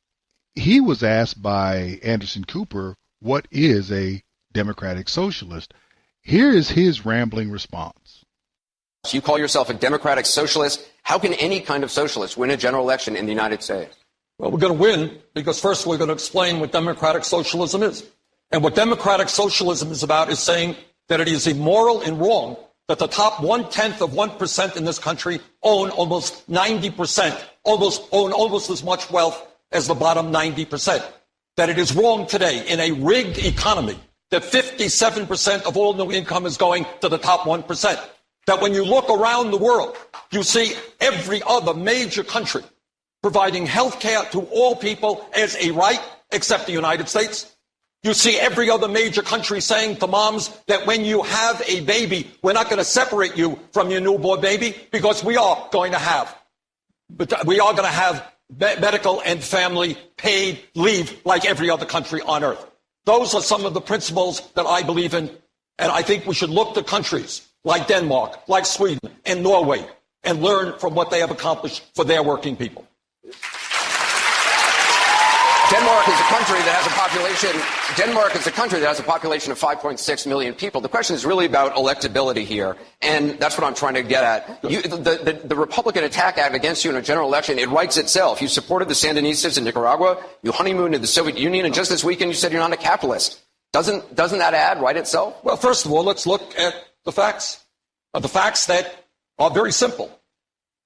S6: he was asked by Anderson Cooper, what is a democratic socialist? Here is his rambling response.
S23: You call yourself a democratic socialist. How can any kind of socialist win a general election in the United States?
S24: Well, we're going to win because first we're going to explain what democratic socialism is. And what democratic socialism is about is saying that it is immoral and wrong that the top 1/10 of 1% in this country own almost 90%, own almost as much wealth as the bottom 90%. That it is wrong today in a rigged economy that 57% of all new income is going to the top 1%. That when you look around the world, you see every other major country providing health care to all people as a right, except the United States. You see every other major country saying to moms that when you have a baby, we're not going to separate you from your newborn baby, because we are going to have medical and family paid leave like every other country on earth. Those are some of the principles that I believe in, and I think we should look to countries like Denmark, like Sweden, and Norway, and learn from what they have accomplished for their working people.
S23: Denmark is a country that has a population of 5.6 million people. The question is really about electability here, and that's what I'm trying to get at. The Republican attack ad against you in a general election, it writes itself. You supported the Sandinistas in Nicaragua, you honeymooned in the Soviet Union, and just this weekend you said you're not a capitalist. Doesn't that ad write itself?
S24: Well, first of all, let's look at the facts. The facts that are very simple.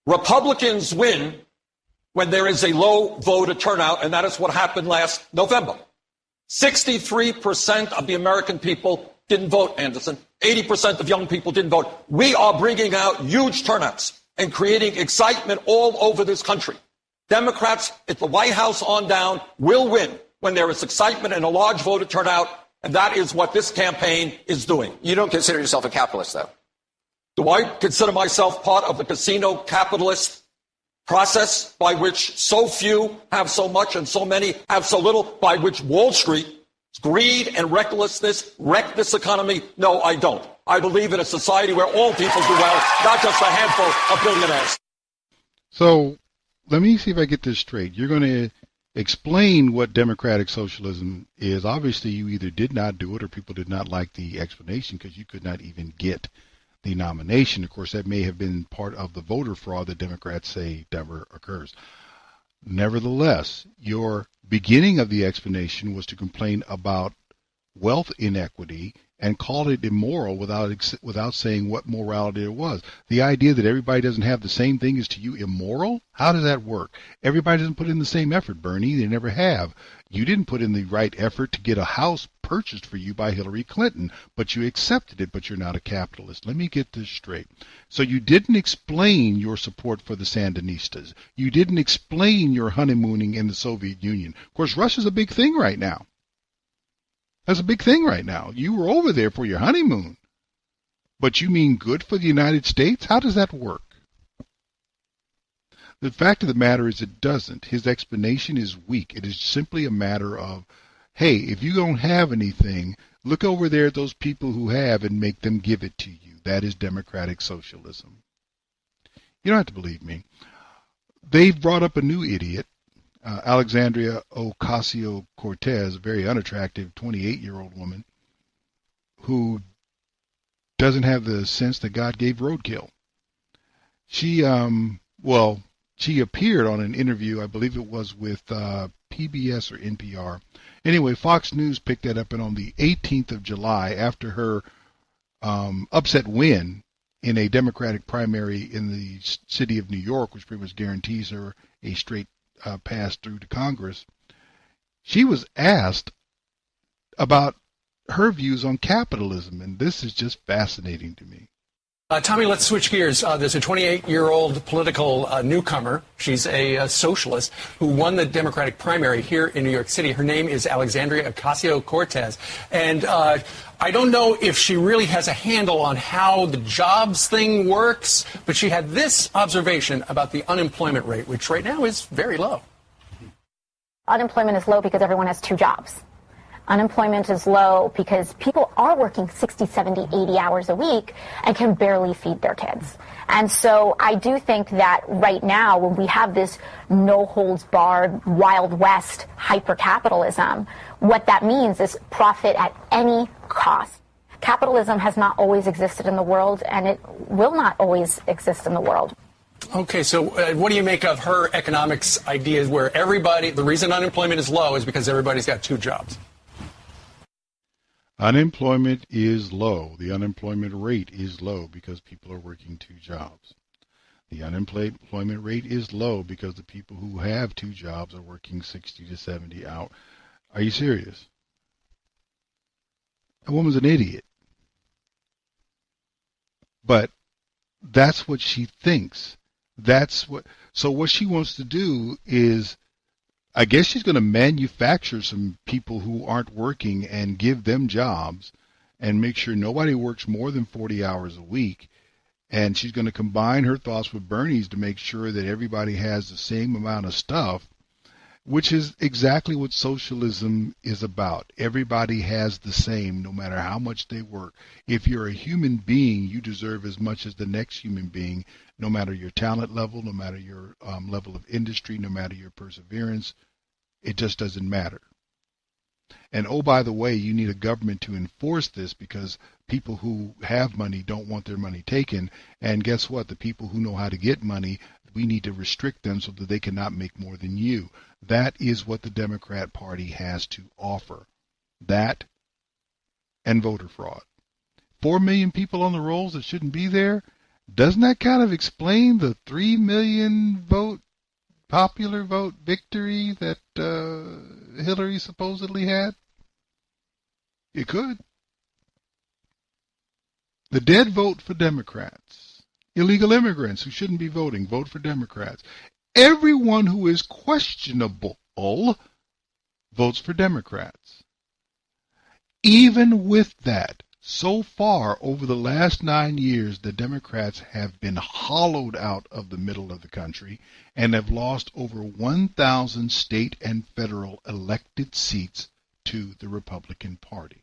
S24: Republicans win when there is a low voter turnout, and that is what happened last November. 63% of the American people didn't vote, Anderson. 80% of young people didn't vote. We are bringing out huge turnouts and creating excitement all over this country. Democrats at the White House on down will win when there is excitement and a large voter turnout, and that is what this campaign is doing.
S23: You don't consider yourself a capitalist, though?
S24: Do I consider myself part of the casino capitalist process by which so few have so much and so many have so little, by which Wall Street, greed and recklessness wreck this economy? No, I don't. I believe in a society where all people do well, not just a handful of billionaires.
S6: So let me see if I get this straight. You're going to explain what democratic socialism is. Obviously, you either did not do it or people did not like the explanation because you could not even get the nomination. Of course, that may have been part of the voter fraud that Democrats say never occurs. Nevertheless, your beginning of the explanation was to complain about wealth inequity and call it immoral without saying what morality it was. The idea that everybody doesn't have the same thing is to you immoral? How does that work? Everybody doesn't put in the same effort, Bernie. They never have. You didn't put in the right effort to get a house purchased for you by Hillary Clinton, but you accepted it, but you're not a capitalist. Let me get this straight. So you didn't explain your support for the Sandinistas. You didn't explain your honeymooning in the Soviet Union. Of course, Russia's a big thing right now. That's a big thing right now. You were over there for your honeymoon. But you mean good for the United States? How does that work? The fact of the matter is it doesn't. His explanation is weak. It is simply a matter of, hey, if you don't have anything, look over there at those people who have and make them give it to you. That is democratic socialism. You don't have to believe me. They've brought up a new idiot. Alexandria Ocasio-Cortez, a very unattractive 28-year-old woman who doesn't have the sense that God gave roadkill. She appeared on an interview, I believe it was with PBS or NPR. Anyway, Fox News picked that up, and on the 18th of July, after her upset win in a Democratic primary in the city of New York, which pretty much guarantees her a straight pass through to Congress, she was asked about her views on capitalism, and this is just fascinating to me.
S21: Tommy, let's switch gears. There's a 28-year-old political newcomer. She's a socialist who won the Democratic primary here in New York City. Her name is Alexandria Ocasio-Cortez. And I don't know if she really has a handle on how the jobs thing works, but she had this observation about the unemployment rate, which right now is very low.
S2: Unemployment is low because everyone has two jobs. Unemployment is low because people are working 60, 70, 80 hours a week and can barely feed their kids. And so I do think that right now, when we have this no-holds-barred, Wild West hyper-capitalism, what that means is profit at any cost. Capitalism has not always existed in the world, and it will not always exist in the world.
S21: Okay, so what do you make of her economics ideas where the reason unemployment is low is because everybody's got two jobs?
S6: Unemployment is low. The unemployment rate is low because people are working two jobs. The unemployment rate is low because the people who have two jobs are working 60 to 70 hours. Are you serious? A woman's an idiot. But that's what she thinks. So what she wants to do is, I guess she's going to manufacture some people who aren't working and give them jobs and make sure nobody works more than 40 hours a week. And she's going to combine her thoughts with Bernie's to make sure that everybody has the same amount of stuff, which is exactly what socialism is about. Everybody has the same, no matter how much they work. If you're a human being, you deserve as much as the next human being, no matter your talent level, no matter your level of industry, no matter your perseverance. It just doesn't matter. And oh, by the way, you need a government to enforce this, because people who have money don't want their money taken. And guess what? The people who know how to get money, we need to restrict them so that they cannot make more than you. That is what the Democrat Party has to offer. That and voter fraud. 4 million people on the rolls that shouldn't be there. Doesn't that kind of explain the 3 million popular vote victory that Hillary supposedly had? It could. The dead vote for Democrats. Illegal immigrants who shouldn't be voting, vote for Democrats. Everyone who is questionable votes for Democrats. Even with that, so far over the last 9 years, the Democrats have been hollowed out of the middle of the country and have lost over 1,000 state and federal elected seats to the Republican Party.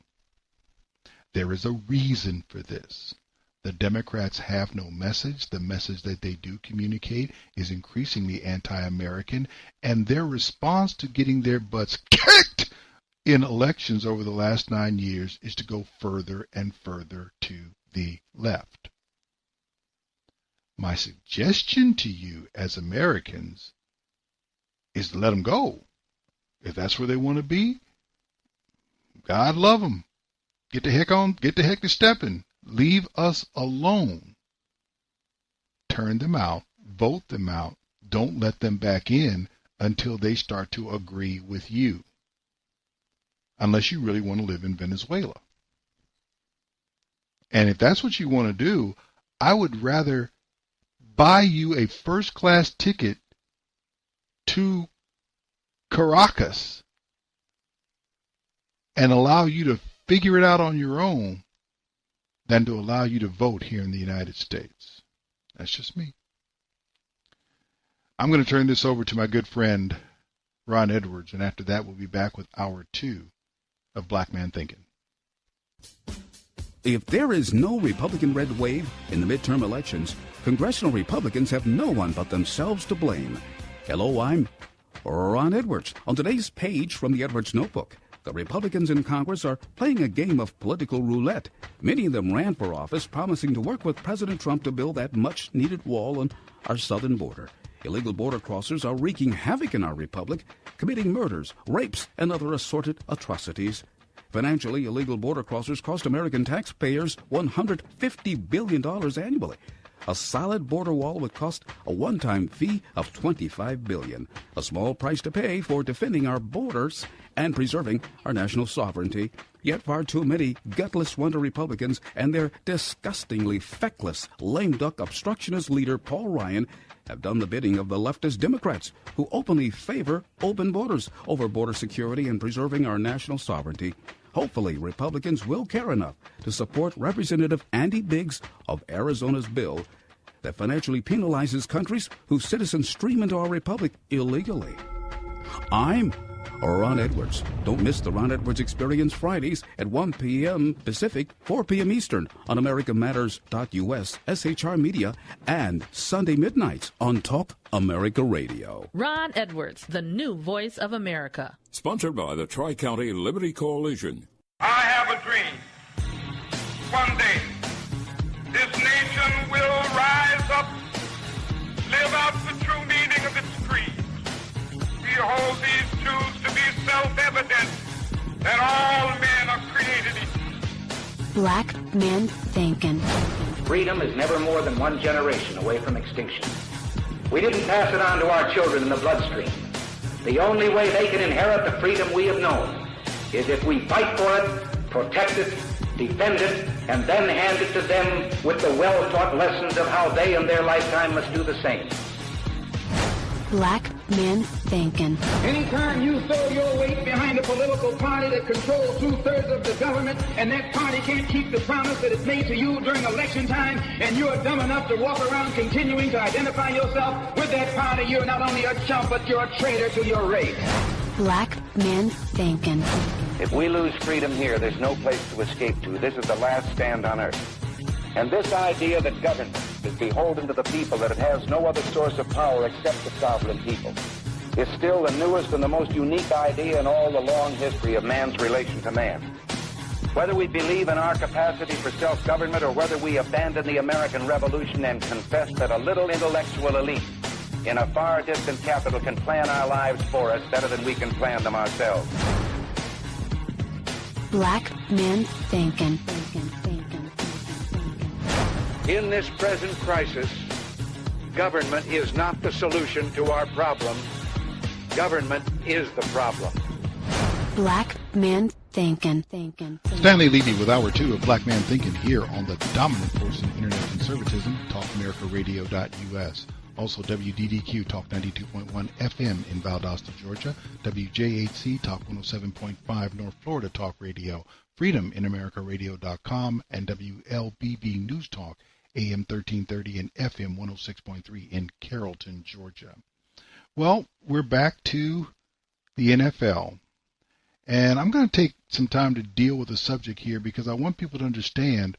S6: There is a reason for this. The Democrats have no message. The message that they do communicate is increasingly anti-American, and their response to getting their butts kicked in elections over the last 9 years is to go further and further to the left. My suggestion to you as Americans is to let them go. If that's where they want to be, God love them. Get the heck to stepping. Leave us alone. Turn them out. Vote them out. Don't let them back in until they start to agree with you. Unless you really want to live in Venezuela. And if that's what you want to do, I would rather buy you a first-class ticket to Caracas and allow you to figure it out on your own than to allow you to vote here in the United States. That's just me. I'm going to turn this over to my good friend, Ron Edwards, and after that we'll be back with Hour 2 of Black Man Thinking.
S3: If there is no Republican red wave in the midterm elections, congressional Republicans have no one but themselves to blame. Hello, I'm Ron Edwards. On today's page from the Edwards Notebook, the Republicans in Congress are playing a game of political roulette. Many of them ran for office promising to work with President Trump to build that much-needed wall on our southern border. Illegal border crossers are wreaking havoc in our republic, committing murders, rapes, and other assorted atrocities. Financially, illegal border crossers cost American taxpayers $150 billion annually. A solid border wall would cost a one-time fee of $25 billion, a small price to pay for defending our borders and preserving our national sovereignty. Yet far too many gutless wonder Republicans and their disgustingly feckless, lame duck obstructionist leader Paul Ryan have done the bidding of the leftist Democrats, who openly favor open borders over border security and preserving our national sovereignty. Hopefully, Republicans will care enough to support Representative Andy Biggs of Arizona's bill that financially penalizes countries whose citizens stream into our republic illegally. I'm Ron Edwards. Don't miss the Ron Edwards Experience Fridays at 1 p.m. Pacific, 4 p.m. Eastern on AmericaMatters.us, SHR Media, and Sunday midnights on Talk America Radio.
S5: Ron Edwards, the new voice of America.
S7: Sponsored by the Tri-County Liberty Coalition.
S8: I have a dream. One day, this nation will rise up, live out the true meaning of its creed. We hold these truths to be self-evident, that all men are created equal.
S25: Black Man Thinkin.
S26: Freedom is never more than one generation away from extinction. We didn't pass it on to our children in the bloodstream. The only way they can inherit the freedom we have known is if we fight for it, protect it, defend it, and then hand it to them with the well-taught lessons of how they in their lifetime must do the same.
S25: Black Man Thinkin.
S26: Anytime you throw your weight behind a political party that controls 2/3 of the government, and that party can't keep the promise that it's made to you during election time, and you're dumb enough to walk around continuing to identify yourself with that party, you're not only a chump, but you're a traitor to your race.
S25: Black Man Thinkin.
S26: If we lose freedom here, there's no place to escape to. This is the last stand on earth. And this idea that government is beholden to the people, that it has no other source of power except the sovereign people, is still the newest and the most unique idea in all the long history of man's relation to man. Whether we believe in our capacity for self-government or whether we abandon the American Revolution and confess that a little intellectual elite in a far distant capital can plan our lives for us better than we can plan them ourselves.
S25: Black Man Thinkin.
S26: In this present crisis, government is not the solution to our problem. Government is the problem.
S25: Black Man Thinkin.
S6: Stanley Levy with Hour 2 of Black Man Thinkin here on the dominant force in Internet conservatism, TalkAmericaRadio.us. Also WDDQ Talk 92.1 FM in Valdosta, Georgia, WJHC Talk 107.5 North Florida Talk Radio, Freedom in AmericaRadio.com, and WLBB News Talk AM 1330 and FM 106.3 in Carrollton, Georgia. Well, we're back to the NFL, and I'm going to take some time to deal with the subject here because I want people to understand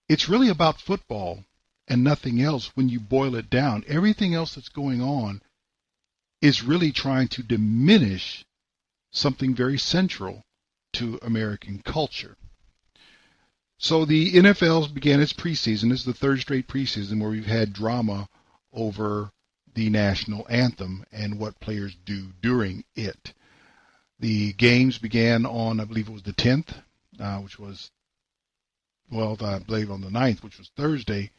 S6: it's really about football and nothing else when you boil it down. Everything else that's going on is really trying to diminish something very central to American culture. So the NFL began its preseason. It's the third straight preseason where we've had drama over the national anthem and what players do during it. The games began on, I believe it was the 10th, which was, well, I believe on the 9th, which was Thursday.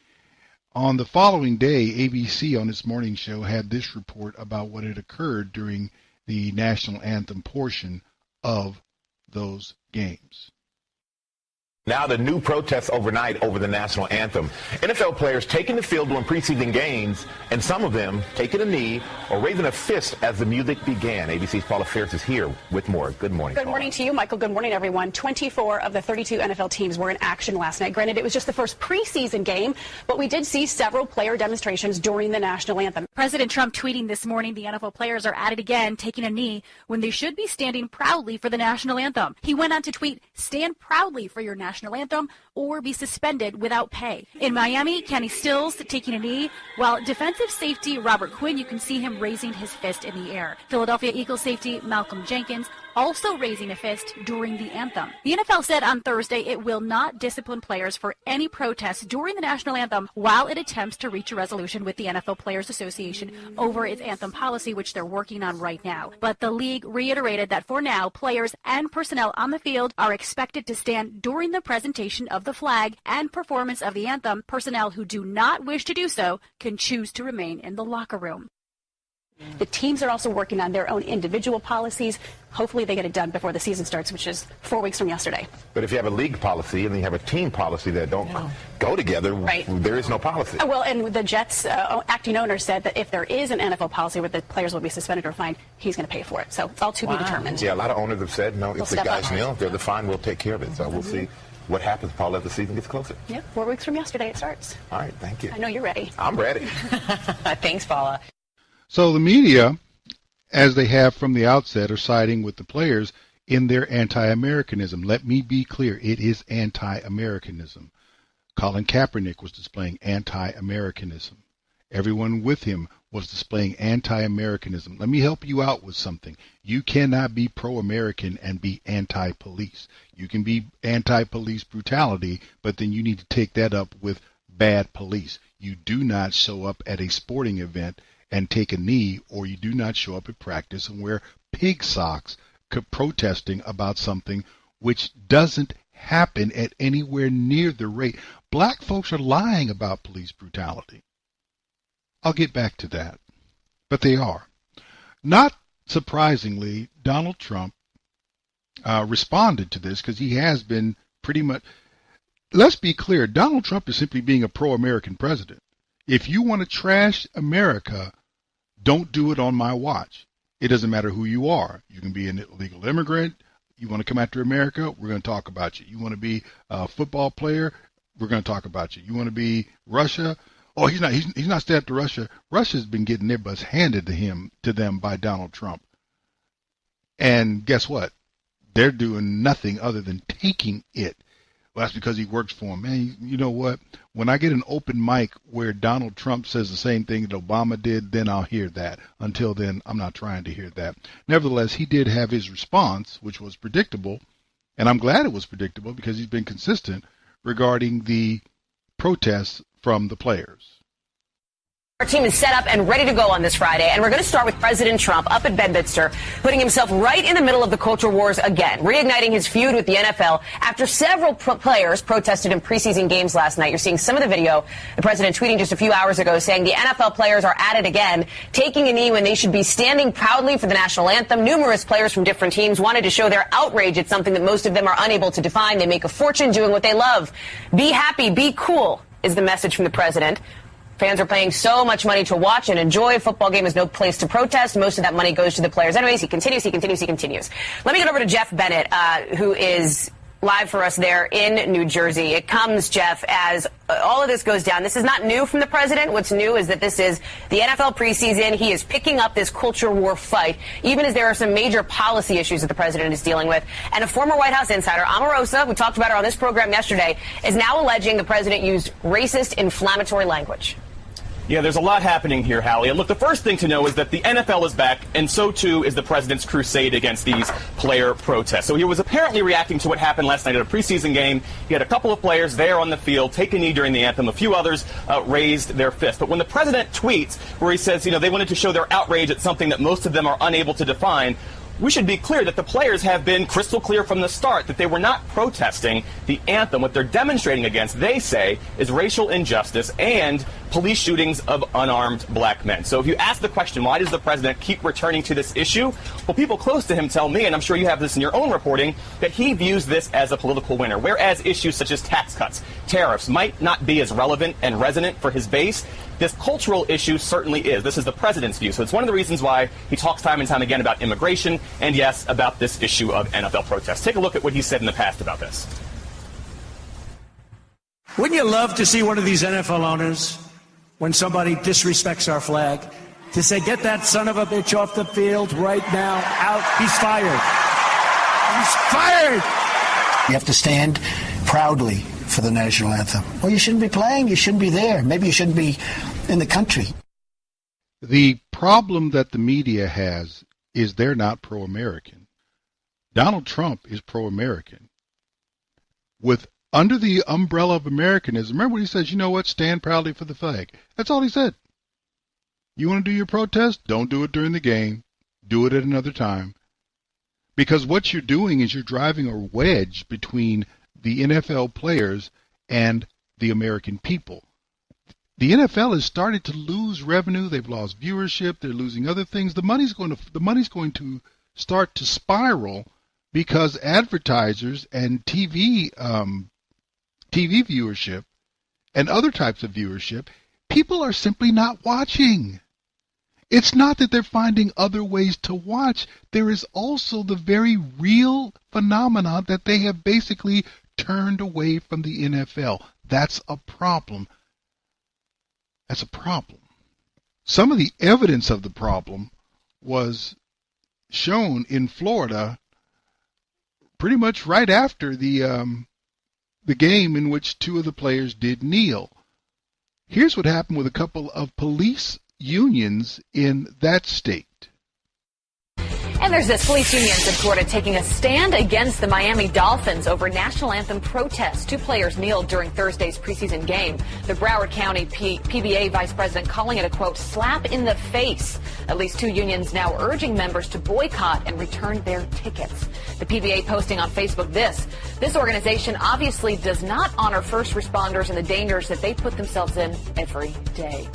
S6: On the following day, ABC on its morning show had this report about what had occurred during the national anthem portion of those games.
S9: Now the new protests overnight over the national anthem. NFL players taking the field during preseason games, and some of them taking a knee or raising a fist as the music began. ABC's Paula Fierce is here with more. Good morning,
S10: Good morning to you, Michael. Good morning, everyone. 24 of the 32 NFL teams were in action last night. Granted, it was just the first preseason game, but we did see several player demonstrations during the national anthem.
S11: President Trump tweeting this morning the NFL players are at it again, taking a knee when they should be standing proudly for the national anthem. He went on to tweet, "Stand proudly for your national anthem or be suspended without pay." In Miami, Kenny Stills taking a knee, while defensive safety Robert Quinn, you can see him raising his fist in the air. Philadelphia Eagles safety Malcolm Jenkins also raising a fist during the anthem. The NFL said on Thursday it will not discipline players for any protests during the national anthem while it attempts to reach a resolution with the NFL Players Association over its anthem policy, which they're working on right now. But the league reiterated that for now, players and personnel on the field are expected to stand during the presentation of the flag and performance of the anthem. Personnel who do not wish to do so can choose to remain in the locker room.
S10: The teams are also working on their own individual policies. Hopefully they get it done before the season starts, which is 4 weeks from yesterday.
S9: But if you have a league policy and then you have a team policy that don't go together,
S10: right,
S9: there is no policy.
S10: Well, and the Jets acting owner said that if there is an NFL policy where the players will be suspended or fined, he's going to pay for it. So it's all to be determined.
S9: Yeah, a lot of owners have said, no, if the guys kneel, if they're the fine, we'll take care of it. So we'll see what happens, Paul, as the season gets closer.
S10: Yeah, 4 weeks from yesterday it starts.
S9: All right, thank you.
S10: I know you're ready.
S9: I'm ready.
S10: Thanks, Paula.
S6: So the media, as they have from the outset, are siding with the players in their anti-Americanism. Let me be clear, it is anti-Americanism. Colin Kaepernick was displaying anti-Americanism. Everyone with him was displaying anti-Americanism. Let me help you out with something. You cannot be pro-American and be anti-police. You can be anti-police brutality, but then you need to take that up with bad police. You do not show up at a sporting event and take a knee, or you do not show up at practice and wear pig socks protesting about something which doesn't happen at anywhere near the rate. Black folks are lying about police brutality. I'll get back to that. But they are. Not surprisingly, Donald Trump responded to this because he has been pretty much. Let's be clear. Donald Trump is simply being a pro-American president. If you want to trash America, don't do it on my watch. It doesn't matter who you are. You can be an illegal immigrant. You want to come after America, we're going to talk about you. You want to be a football player, we're going to talk about you. You want to be Russia? Oh, he's not staying after Russia. Russia's been getting their butts handed to them by Donald Trump. And guess what? They're doing nothing other than taking it. Well, that's because he works for him. Man, you know what? When I get an open mic where Donald Trump says the same thing that Obama did, then I'll hear that. Until then, I'm not trying to hear that. Nevertheless, he did have his response, which was predictable, and I'm glad it was predictable because he's been consistent regarding the protests from the players.
S12: Our team is set up and ready to go on this Friday, and we're going to start with President Trump up at Bedminster, putting himself right in the middle of the culture wars again, reigniting his feud with the NFL after several players protested in preseason games last night. You're seeing some of the video. The president tweeting just a few hours ago saying the NFL players are at it again, taking a knee when they should be standing proudly for the national anthem. Numerous players from different teams wanted to show their outrage at something that most of them are unable to define. They make a fortune doing what they love. Be happy, be cool is the message from the president. Fans are paying so much money to watch and enjoy. A football game is no place to protest. Most of that money goes to the players. Anyways, he continues. Let me get over to Jeff Bennett, who is live for us there in New Jersey. It comes, Jeff, as all of this goes down. This is not new from the president. What's new is that this is the NFL preseason. He is picking up this culture war fight, even as there are some major policy issues that the president is dealing with. And a former White House insider, Omarosa, who talked about her on this program yesterday, is now alleging the president used racist, inflammatory language.
S13: Yeah, there's a lot happening here, Hallie. And look, the first thing to know is that the NFL is back, and so too is the president's crusade against these player protests. So he was apparently reacting to what happened last night at a preseason game. He had a couple of players there on the field take a knee during the anthem. A few others raised their fist. But when the president tweets where he says, they wanted to show their outrage at something that most of them are unable to define, we should be clear that the players have been crystal clear from the start that they were not protesting the anthem. What they're demonstrating against, they say, is racial injustice and police shootings of unarmed black men. So if you ask the question, why does the president keep returning to this issue? Well, people close to him tell me, and I'm sure you have this in your own reporting, that he views this as a political winner, whereas issues such as tax cuts, tariffs might not be as relevant and resonant for his base. This cultural issue certainly is. This is the president's view. So it's one of the reasons why he talks time and time again about immigration and, yes, about this issue of NFL protests. Take a look at what he said in the past about this.
S14: Wouldn't you love to see one of these NFL owners, when somebody disrespects our flag, to say, get that son of a bitch off the field right now, out, he's fired. He's fired!
S17: You have to stand proudly for the national anthem. Well, you shouldn't be playing. You shouldn't be there. Maybe you shouldn't be in the country.
S6: The problem that the media has is they're not pro-American. Donald Trump is pro-American. Under the umbrella of Americanism, remember when he says, you know what, stand proudly for the flag. That's all he said. You want to do your protest? Don't do it during the game. Do it at another time. Because what you're doing is you're driving a wedge between the NFL players and the American people. The NFL has started to lose revenue. They've lost viewership. They're losing other things. The money's going to start to spiral because advertisers and TV viewership and other types of viewership, people are simply not watching. It's not that they're finding other ways to watch. There is also the very real phenomenon that they have basically turned away from the NFL. That's a problem. That's a problem. Some of the evidence of the problem was shown in Florida pretty much right after the game in which two of the players did kneel. Here's what happened with a couple of police unions in that state.
S18: And there's this. Police unions in Florida taking a stand against the Miami Dolphins over national anthem protests. Two players kneeled during Thursday's preseason game. The Broward County PBA vice president calling it a, quote, slap in the face. At least two unions now urging members to boycott and return their tickets. The PBA posting on Facebook this organization obviously does not honor first responders and the dangers that they put themselves in every day.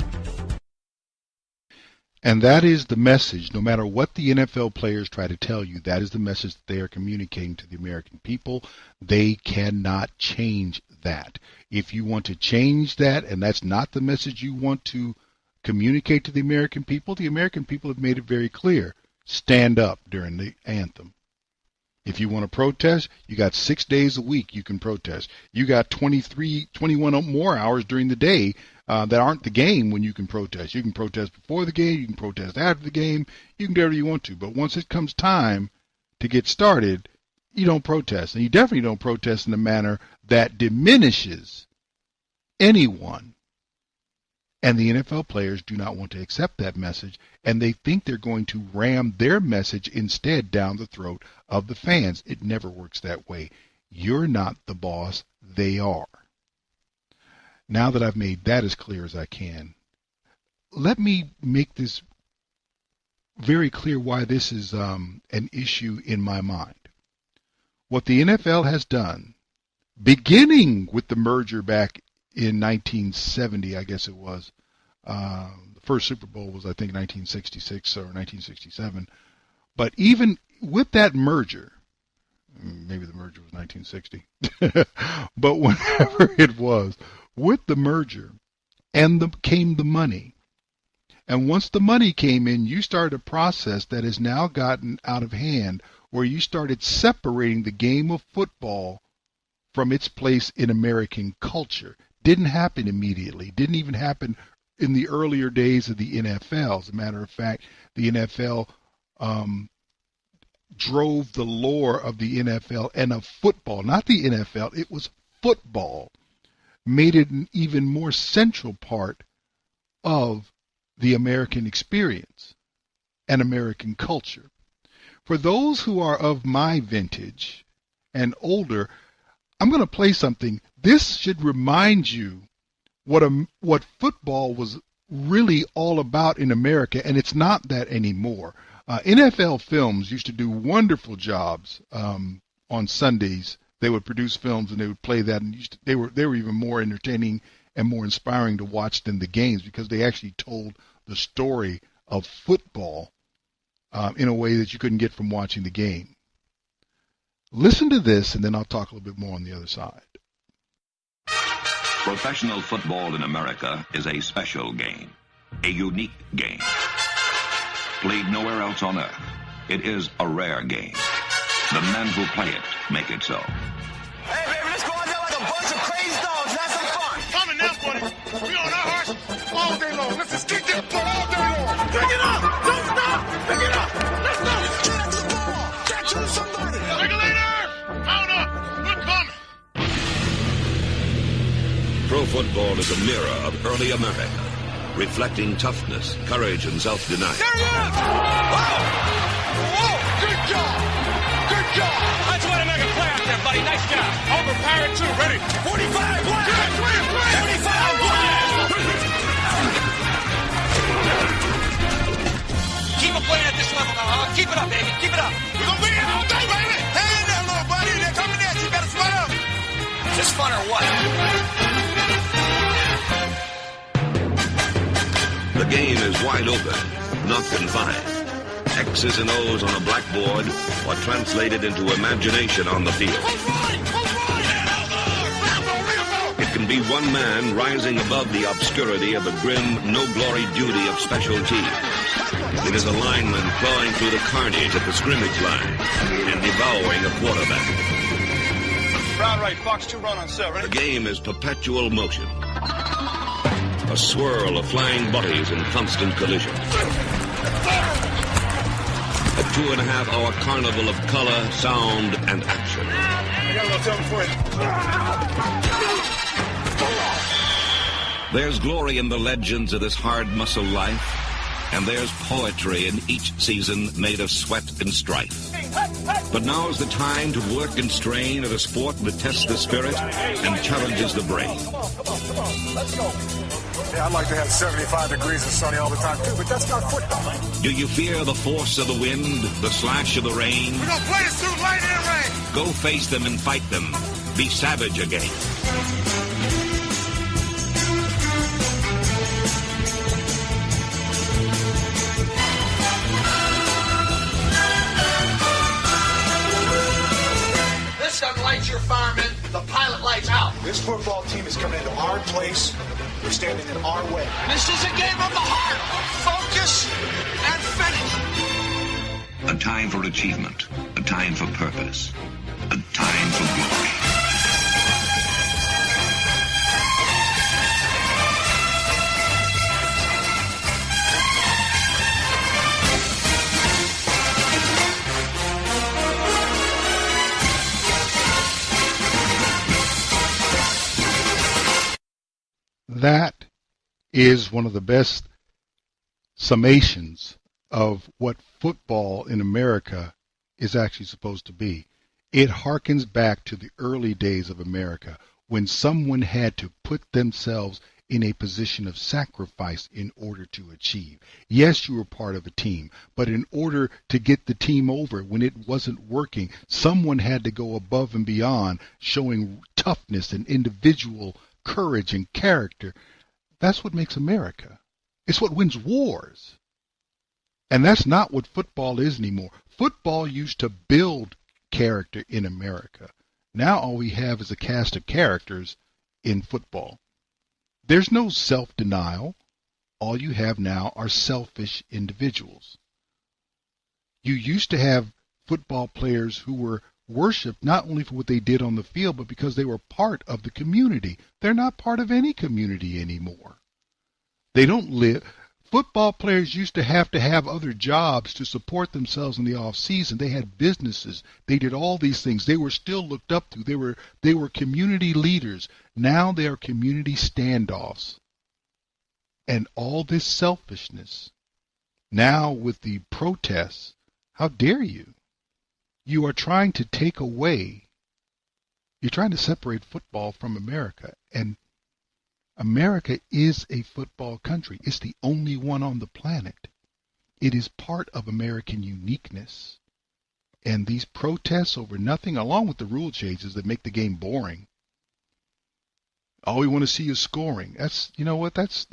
S6: And that is the message. No matter what the NFL players try to tell you, that is the message that they are communicating to the American people. They cannot change that. If you want to change that, and that's not the message you want to communicate to the American people have made it very clear. Stand up during the anthem. If you want to protest, you got 6 days a week you can protest. You got 21 more hours during the day that aren't the game when you can protest. You can protest before the game. You can protest after the game. You can do whatever you want to. But once it comes time to get started, you don't protest. And you definitely don't protest in a manner that diminishes anyone. And the NFL players do not want to accept that message, and they think they're going to ram their message instead down the throat of the fans. It never works that way. You're not the boss. They are. Now that I've made that as clear as I can, let me make this very clear why this is an issue in my mind. What the NFL has done, beginning with the merger back in 1970, I guess it was. The first Super Bowl was, I think, 1966 or 1967. But even with that merger, maybe the merger was 1960, but whenever it was, with the merger came the money. And once the money came in, you started a process that has now gotten out of hand, where you started separating the game of football from its place in American culture. Didn't happen immediately. Didn't even happen in the earlier days of the NFL. As a matter of fact, the NFL drove the lore of the NFL and of football. Not the NFL, it was football. Made it an even more central part of the American experience and American culture. For those who are of my vintage and older, I'm going to play something. This should remind you what football was really all about in America, and it's not that anymore. NFL Films used to do wonderful jobs on Sundays. They would produce films and they would play that, and they were even more entertaining and more inspiring to watch than the games, because they actually told the story of football in a way that you couldn't get from watching the game. Listen to this, and then I'll talk a little bit more on the other side.
S1: Professional football in America is a special game, a unique game. Played nowhere else on earth, it is a rare game. The men who play it make it so.
S15: Hey, baby, let's go out there like a bunch of crazy dogs. Have some fun. Coming now, buddy. We on our horse all day long. Let's just kick this ball all day long. Pick it up. Don't stop. Pick it up. Let's go. Catch the ball. Catch it, somebody. Regulator, mount up. We're coming.
S1: Pro football is a mirror of early America, reflecting toughness, courage, and self-denial.
S15: There he is. Wow. Whoa. Good job. Good job. That's way to make a play out there, buddy. Nice job. Overpowered, too. Ready. 45 blast. 45 blast. Keep it playing at this level now, huh? Keep it up, baby. Keep it up. We're going to be here all day, baby. Hang in there, little buddy. They're coming at you. You better sweat up. Is this fun or what?
S1: The game is wide open, not confined. X's and O's on a blackboard are translated into imagination on the field. It can be one man rising above the obscurity of the grim, no-glory duty of special teams. It is a lineman clawing through the carnage at the scrimmage line and devouring a quarterback.
S15: Brown right, Fox 2 run on set, ready?
S1: The game is perpetual motion. A swirl of flying bodies in constant collision. A 2.5-hour carnival of color, sound, and action.
S15: I got a little something for
S1: you. There's glory in the legends of this hard muscle life, and there's poetry in each season made of sweat and strife. But now's the time to work and strain at a sport that tests the spirit and challenges the brain.
S15: Come on, let's go. Yeah, I'd like to have 75 degrees and sunny all the time, too, but that's not football.
S1: Do you fear the force of the wind, the slash of the rain?
S15: We're going to play this through light and rain.
S1: Go face them and fight them. Be savage again.
S4: This football team is coming into our place. They're standing in our way.
S15: This is a game of the heart. Focus and finish.
S1: A time for achievement, a time for purpose, a time for glory.
S6: That is one of the best summations of what football in America is actually supposed to be. It harkens back to the early days of America when someone had to put themselves in a position of sacrifice in order to achieve. Yes, you were part of a team, but in order to get the team over when it wasn't working, someone had to go above and beyond, showing toughness and individual courage and character. That's what makes America. It's what wins wars. And that's not what football is anymore. Football used to build character in America. Now all we have is a cast of characters in football. There's no self-denial. All you have now are selfish individuals. You used to have football players who were worshipped not only for what they did on the field, but because they were part of the community. They're not part of any community anymore. They don't live. Football players used to have other jobs to support themselves in the off season. They had businesses. They did all these things. They were still looked up to. They were community leaders. Now they are community standoffs. And all this selfishness. Now with the protests, how dare you? You are trying to take away, you're trying to separate football from America. And America is a football country. It's the only one on the planet. It is part of American uniqueness. And these protests over nothing, along with the rule changes that make the game boring. All we want to see is scoring. That's, you know what, that's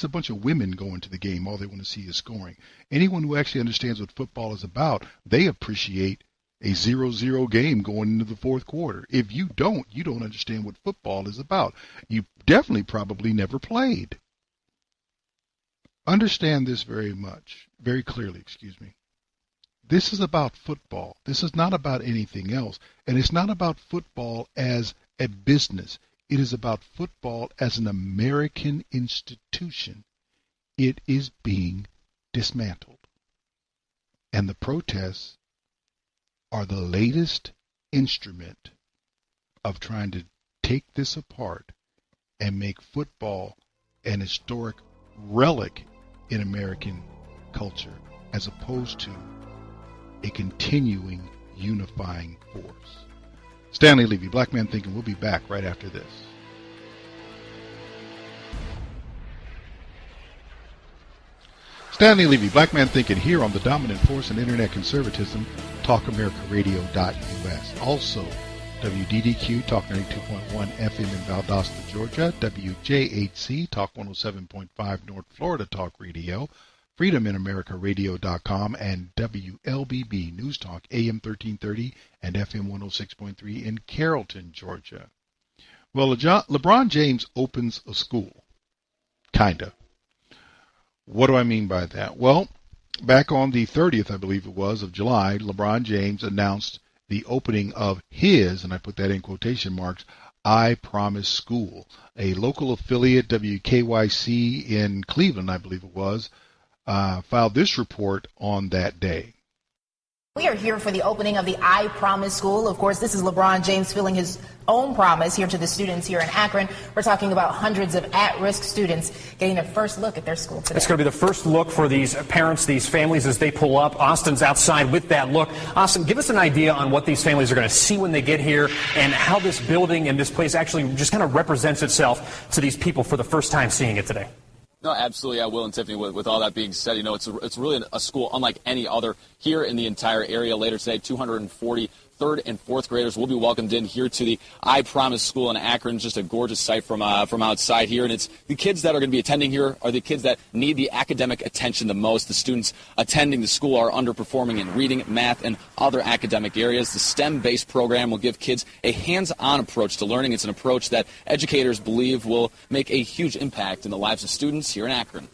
S6: a bunch of women going to the game. All they want to see is scoring. Anyone who actually understands what football is about, they appreciate a 0-0 game going into the fourth quarter. If you don't understand what football is about. You definitely probably never played. Understand this very clearly, This is about football. This is not about anything else. And it's not about football as a business. It is about football as an American institution. It is being dismantled. And the protests are the latest instrument of trying to take this apart and make football an historic relic in American culture as opposed to a continuing unifying force. Stanley, Levy, Black Man Thinkin'. We'll be back right after this. Stanley Levy, Black Man Thinkin', here on the dominant force in internet conservatism, TalkAmericaRadio.us. Also, WDDQ, Talk 92.1 FM in Valdosta, Georgia, WJHC, Talk 107.5 North Florida Talk Radio, FreedomInAmericaRadio.com, and WLBB News Talk, AM 1330 and FM 106.3 in Carrollton, Georgia. Well, LeBron James opens a school. Kinda. What do I mean by that? Well, back on the 30th, I believe it was, of July, LeBron James announced the opening of his, and I put that in quotation marks, I Promise School. A local affiliate, WKYC in Cleveland, I believe it was, filed this report on that day.
S16: We are here for the opening of the I Promise School. Of course, this is LeBron James filling his own promise here to the students here in Akron. We're talking about hundreds of at-risk students getting a first look at their school today.
S19: It's going to be the first look for these parents, these families, as they pull up. Austin's outside with that look. Austin, give us an idea on what these families are going to see when they get here and how this building and this place actually just kind of represents itself to these people for the first time seeing it today.
S20: No, absolutely, I will. And Tiffany, with all that being said, you know, it's really a school unlike any other here in the entire area. Later today, 240 3rd and 4th graders will be welcomed in here to the I Promise School in Akron. Just a gorgeous sight from outside here. And it's the kids that are going to be attending here are the kids that need the academic attention the most. The students attending the school are underperforming in reading, math, and other academic areas. The STEM-based program will give kids a hands-on approach to learning. It's an approach that educators believe will make a huge impact in the lives of students here in Akron.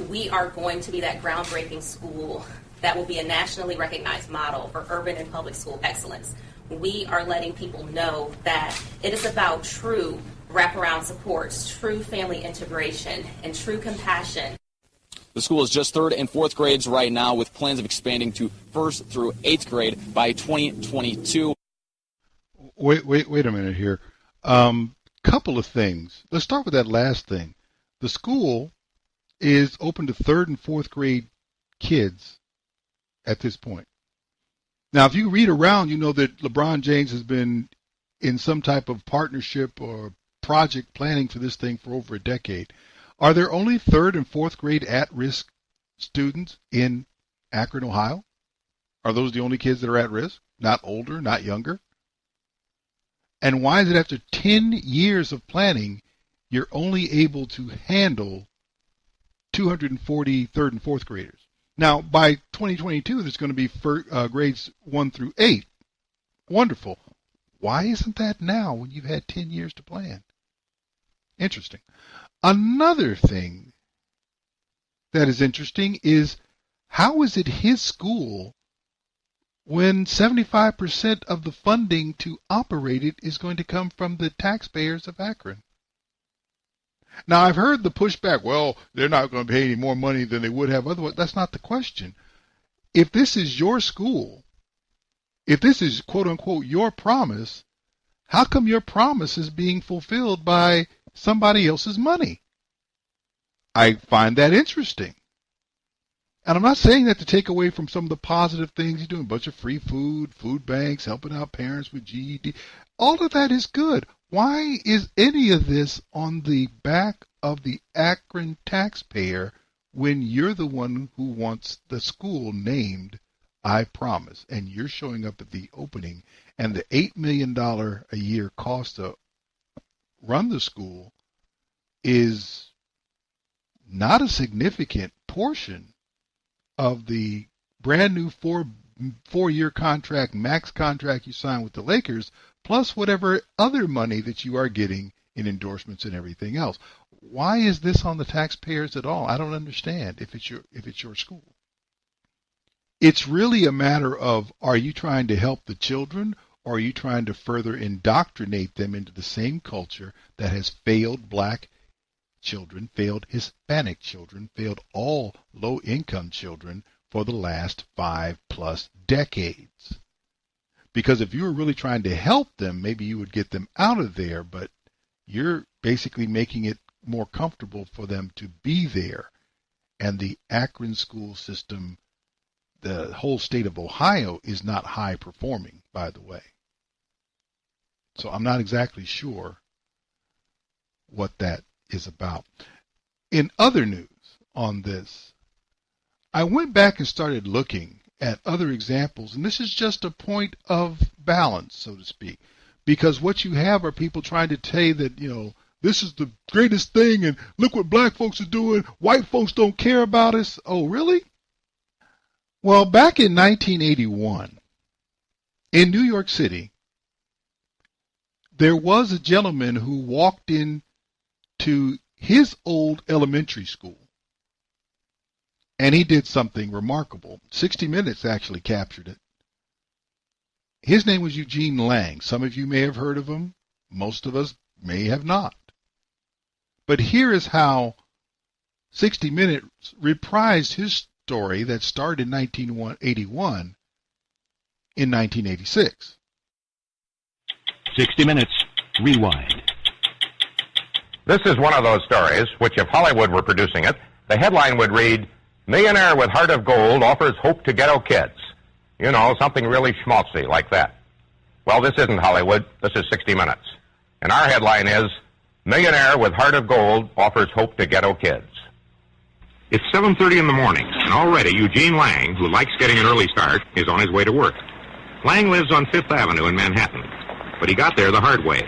S2: We are going to be that groundbreaking school that will be a nationally recognized model for urban and public school excellence. We are letting people know that it is about true wraparound supports, true family integration, and true compassion.
S20: The school is just 3rd and 4th grades right now, with plans of expanding to 1st through 8th grade by 2022.
S6: Wait a minute here. Couple of things. Let's start with that last thing. The school is open to 3rd and 4th grade kids at this point. Now, if you read around, you know that LeBron James has been in some type of partnership or project planning for this thing for over a decade. Are there only 3rd and 4th grade at-risk students in Akron, Ohio? Are those the only kids that are at risk? Not older, not younger? And why is it after 10 years of planning, you're only able to handle 240 3rd and 4th graders? Now, by 2022, there's going to be grades 1 through 8. Wonderful. Why isn't that now when you've had 10 years to plan? Interesting. Another thing that is interesting is, how is it his school when 75% of the funding to operate it is going to come from the taxpayers of Akron? Now, I've heard the pushback, well, they're not going to pay any more money than they would have otherwise. That's not the question. If this is your school, if this is, quote unquote, your promise, how come your promise is being fulfilled by somebody else's money? I find that interesting. And I'm not saying that to take away from some of the positive things he's doing, a bunch of free food, food banks, helping out parents with GED. All of that is good. Why is any of this on the back of the Akron taxpayer when you're the one who wants the school named I Promise, and you're showing up at the opening, and the $8 million a year cost to run the school is not a significant portion of the brand new four-year contract, max contract you signed with the Lakers, plus whatever other money that you are getting in endorsements and everything else. Why is this on the taxpayers at all? I don't understand if it's your school. It's really a matter of, are you trying to help the children, or are you trying to further indoctrinate them into the same culture that has failed black children, failed Hispanic children, failed all low-income children for the last 5+ decades? Because if you were really trying to help them, maybe you would get them out of there, but you're basically making it more comfortable for them to be there. And the Akron school system, the whole state of Ohio, is not high performing, by the way. So I'm not exactly sure what that is about. In other news on this, I went back and started looking at other examples, and this is just a point of balance, so to speak, because what you have are people trying to say that, this is the greatest thing, and look what black folks are doing, white folks don't care about us. Oh, really? Well, back in 1981, in New York City, there was a gentleman who walked in to his old elementary school, and he did something remarkable. 60 Minutes actually captured it. His name was Eugene Lang. Some of you may have heard of him. Most of us may have not. But here is how 60 Minutes reprised his story that started in 1981 in 1986.
S3: 60 Minutes, rewind.
S21: This is one of those stories which, if Hollywood were producing it, the headline would read, "Millionaire with Heart of Gold offers hope to ghetto kids." You know, something really schmaltzy like that. Well, this isn't Hollywood. This is 60 Minutes. And our headline is, "Millionaire with Heart of Gold offers hope to ghetto kids." It's 7:30 in the morning, and already Eugene Lang, who likes getting an early start, is on his way to work. Lang lives on Fifth Avenue in Manhattan, but he got there the hard way.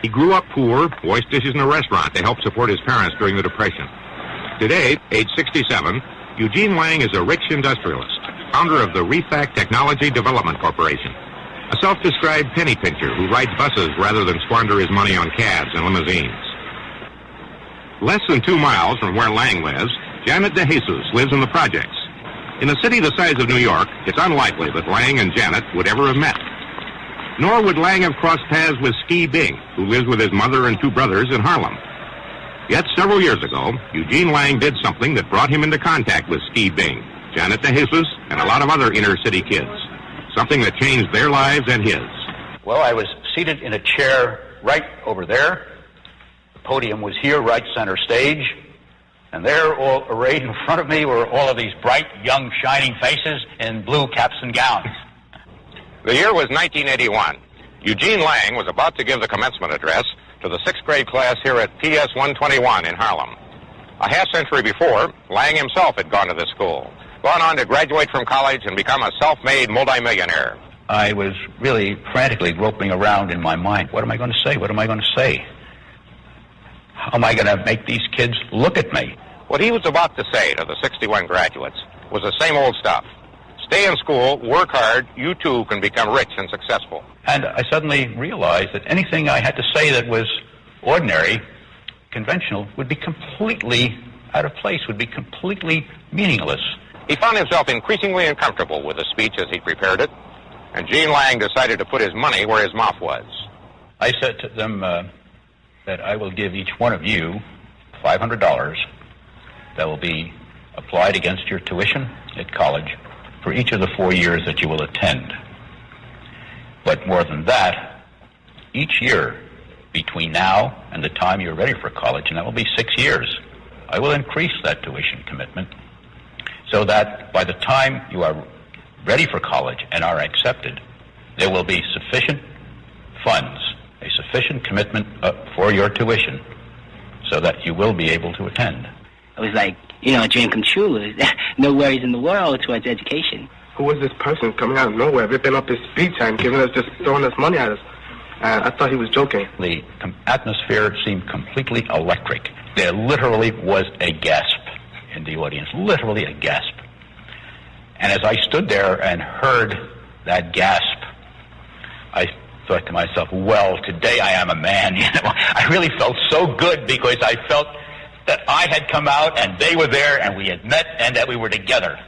S21: He grew up poor, washed dishes in a restaurant to help support his parents during the Depression. Today, age 67, Eugene Lang is a rich industrialist, founder of the Refact Technology Development Corporation, a self-described penny pincher who rides buses rather than squander his money on cabs and limousines. Less than 2 miles from where Lang lives, Janet DeJesus lives in the projects. In a city the size of New York, it's unlikely that Lang and Janet would ever have met. Nor would Lang have crossed paths with Ski Bing, who lives with his mother and 2 brothers in Harlem. Yet several years ago, Eugene Lang did something that brought him into contact with Ski Bing, Janet DeJesus, and a lot of other inner-city kids. Something that changed their lives and his.
S3: Well, I was seated in a chair right over there. The podium was here, right center stage. And there, all arrayed in front of me, were all of these bright, young, shining faces in blue caps and gowns.
S21: The year was 1981. Eugene Lang was about to give the commencement address to the 6th grade class here at PS 121 in Harlem. A half-century before, Lang himself had gone to this school, gone on to graduate from college and become a self-made multimillionaire.
S3: I was really frantically groping around in my mind. What am I going to say? What am I going to say? How am I going to make these kids look at me?
S21: What he was about to say to the 61 graduates was the same old stuff. Stay in school, work hard, you too can become rich and successful.
S3: And I suddenly realized that anything I had to say that was ordinary, conventional, would be completely out of place, would be completely meaningless.
S21: He found himself increasingly uncomfortable with the speech as he prepared it, and Gene Lang decided to put his money where his mouth was.
S3: I said to them that I will give each one of you $500 that will be applied against your tuition at college for each of the 4 years that you will attend. But more than that, each year between now and the time you're ready for college, and that will be 6 years, I will increase that tuition commitment so that by the time you are ready for college and are accepted, there will be sufficient funds, a sufficient commitment for your tuition so that you will be able to attend.
S5: It was like, a dream come true. No worries in the world towards education.
S7: Who was this person coming out of nowhere, ripping up his speech and just throwing us money at us? I thought he was joking.
S3: The atmosphere seemed completely electric. There literally was a gasp in the audience, literally a gasp. And as I stood there and heard that gasp, I thought to myself, well, today I am a man. I really felt so good because I felt that I had come out and they were there and we had met and that we were together.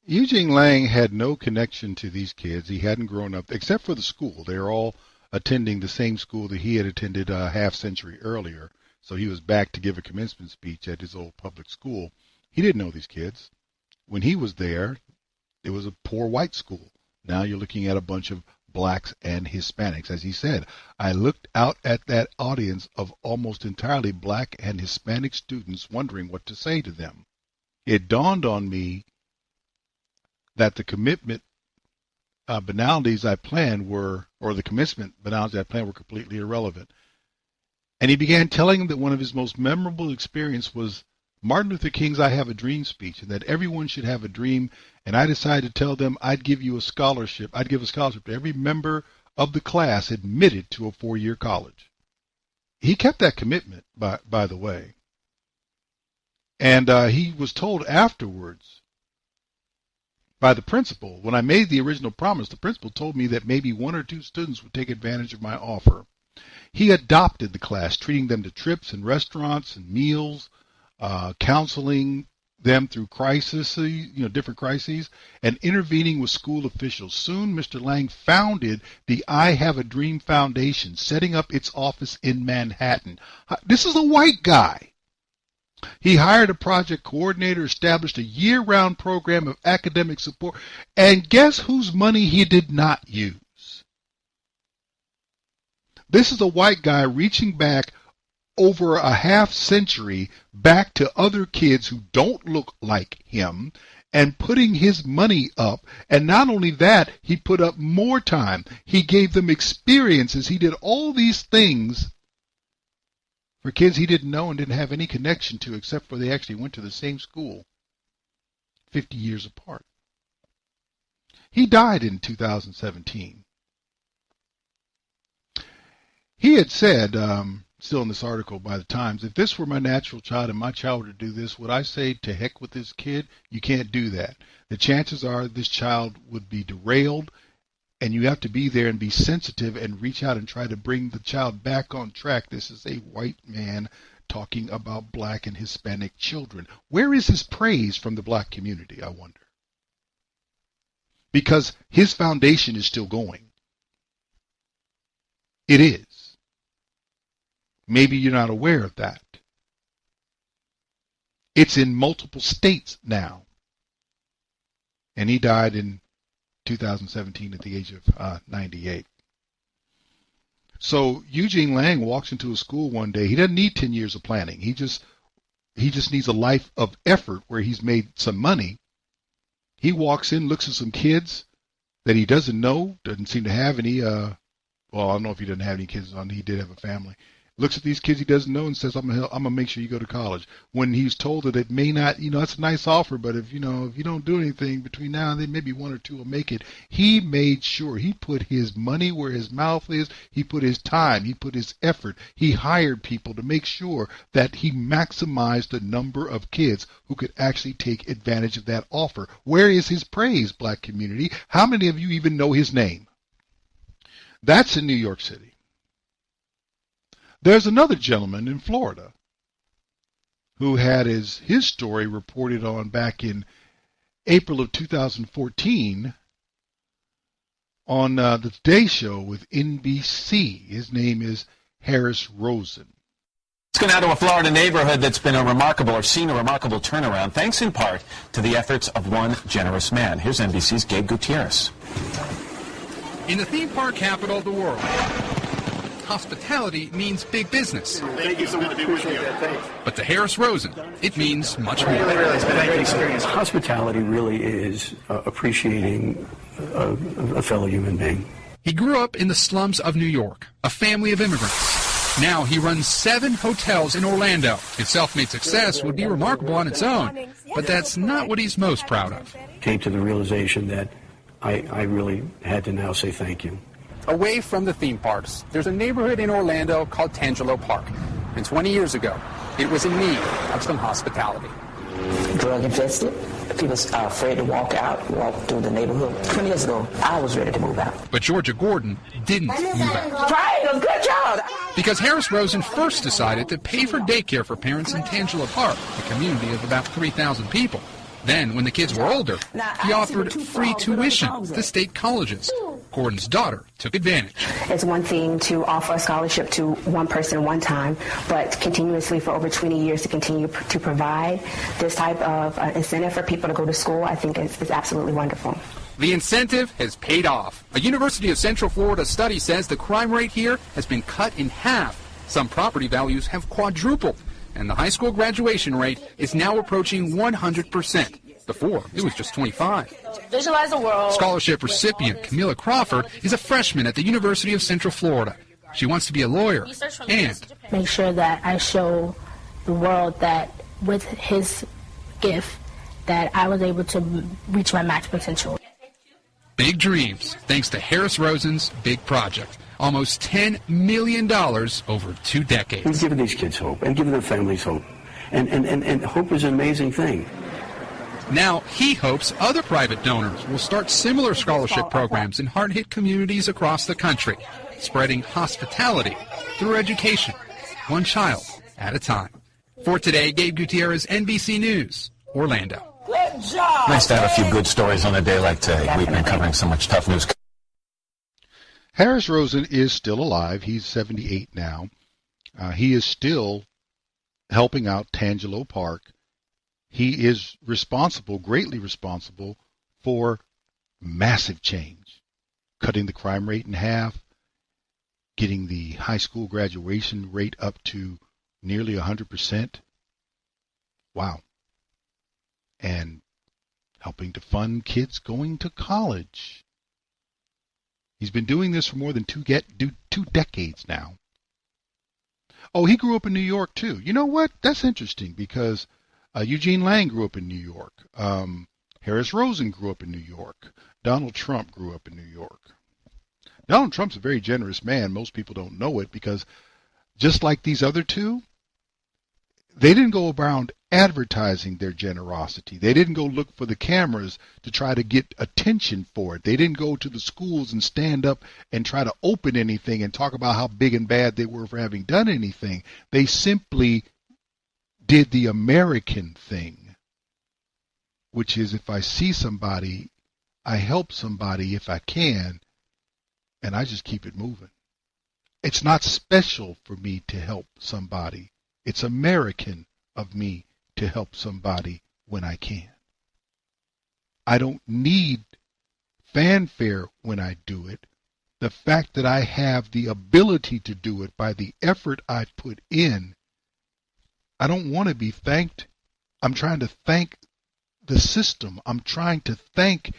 S6: Eugene Lang had no connection to these kids. He hadn't grown up, except for the school. They were all attending the same school that he had attended a half-century earlier. So he was back to give a commencement speech at his old public school. He didn't know these kids. When he was there, it was a poor white school. Now you're looking at a bunch of blacks and Hispanics. As he said, I looked out at that audience of almost entirely black and Hispanic students wondering what to say to them. It dawned on me that the commitment banalities I planned were, or the commencement banalities I planned were completely irrelevant. And he began telling them that one of his most memorable experiences was Martin Luther King's I Have a Dream speech, and that everyone should have a dream. And I decided to tell them I'd give you a scholarship. I'd give a scholarship to every member of the class admitted to a 4-year college. He kept that commitment, by the way. And he was told afterwards by the principal, when I made the original promise, the principal told me that maybe 1 or 2 students would take advantage of my offer. He adopted the class, treating them to trips and restaurants and meals, counseling them through crises, different crises, and intervening with school officials. Soon, Mr. Lang founded the I Have a Dream Foundation, setting up its office in Manhattan. This is a white guy. He hired a project coordinator, established a year-round program of academic support, and guess whose money he did not use? This is a white guy reaching back over a half-century back to other kids who don't look like him and putting his money up. And not only that, he put up more time. He gave them experiences. He did all these things for kids he didn't know and didn't have any connection to, except for they actually went to the same school 50 years apart. He died in 2017. He had said, still in this article by the Times, if this were my natural child and my child were to do this, would I say to heck with this kid? You can't do that. The chances are this child would be derailed, and you have to be there and be sensitive and reach out and try to bring the child back on track. This is a white man talking about black and Hispanic children. Where is his praise from the black community, I wonder? Because his foundation is still going. It is. Maybe you're not aware of that. It's in multiple states now. And he died in 2017 at the age of 98. So Eugene Lang walks into a school one day. He doesn't need 10 years of planning. He just needs a life of effort where he's made some money. He walks in, looks at some kids that he doesn't know, doesn't seem to have any, well, I don't know if he doesn't have any kids on. He did have a family. Looks at these kids he doesn't know and says, I'm gonna make sure you go to college. When he's told that it may not, that's a nice offer, but if you don't do anything between now and then, maybe one or two will make it. He made sure he put his money where his mouth is. He put his time. He put his effort. He hired people to make sure that he maximized the number of kids who could actually take advantage of that offer. Where is his praise, black community? How many of you even know his name? That's in New York City. There's another gentleman in Florida who had his story reported on back in April of 2014 on the Today Show with NBC. His name is Harris Rosen.
S8: Let's go now to a Florida neighborhood that's been seen a remarkable turnaround, thanks in part to the efforts of one generous man. Here's NBC's Gabe Gutierrez.
S22: In the theme park capital of the world, hospitality means big business.
S23: Thank you so much. Appreciate that. Thanks.
S22: But to Harris Rosen, it means much more.
S23: It's been a great experience.
S24: Hospitality really is appreciating a fellow human being.
S22: He grew up in the slums of New York, a family of immigrants. Now he runs 7 hotels in Orlando. His self-made success would be remarkable on its own, but that's not what he's most proud of.
S24: Came to the realization that I really had to now say thank you.
S22: Away from the theme parks, there's a neighborhood in Orlando called Tangelo Park. And 20 years ago, it was in need of some hospitality.
S25: Drug infested. People are afraid to walk through the neighborhood. 20 years ago, I was ready to move out.
S22: But Georgia Gordon didn't move out.
S25: Tried, good job.
S22: Because Harris Rosen first decided to pay for daycare for parents in Tangelo Park, a community of about 3,000 people. Then, when the kids were older, he offered free tuition to state colleges. Gordon's daughter took advantage.
S26: It's one thing to offer a scholarship to one person one time, but continuously for over 20 years to continue to provide this type of incentive for people to go to school, I think is absolutely wonderful.
S22: The incentive has paid off. A University of Central Florida study says the crime rate here has been cut in half. Some property values have quadrupled, and the high school graduation rate is now approaching 100%. Before, it was just 25.
S25: Visualize the world.
S22: Scholarship recipient Camilla Crawford is a freshman at the University of Central Florida. She wants to be a lawyer and
S26: make sure that I show the world that with his gift that I was able to reach my max potential.
S22: Big dreams thanks to Harris Rosen's big project. Almost $10 million over 2 decades.
S24: We've given these kids hope and given their families hope. And hope is an amazing thing.
S22: Now he hopes other private donors will start similar scholarship programs in hard-hit communities across the country, spreading hospitality through education, one child at a time. For today, Gabe Gutierrez, NBC News, Orlando.
S23: Good job.
S8: Nice to have a few good stories on a day like today. We've been covering so much tough news.
S6: Harris Rosen is still alive. He's 78 now. He is still helping out Tangelo Park. He is responsible, greatly responsible, for massive change, cutting the crime rate in half, getting the high school graduation rate up to nearly 100%. Wow. And helping to fund kids going to college. He's been doing this for more than two decades now. Oh, he grew up in New York, too. You know what? That's interesting because Eugene Lang grew up in New York. Harris Rosen grew up in New York. Donald Trump grew up in New York. Donald Trump's a very generous man. Most people don't know it because just like these other two, they didn't go around advertising their generosity. They didn't go look for the cameras to try to get attention for it. They didn't go to the schools and stand up and try to open anything and talk about how big and bad they were for having done anything. They simply did the American thing, which is if I see somebody, I help somebody if I can, and I just keep it moving. It's not special for me to help somebody. It's American of me to help somebody when I can. I don't need fanfare when I do it. The fact that I have the ability to do it by the effort I put in, I don't want to be thanked. I'm trying to thank the system. I'm trying to thank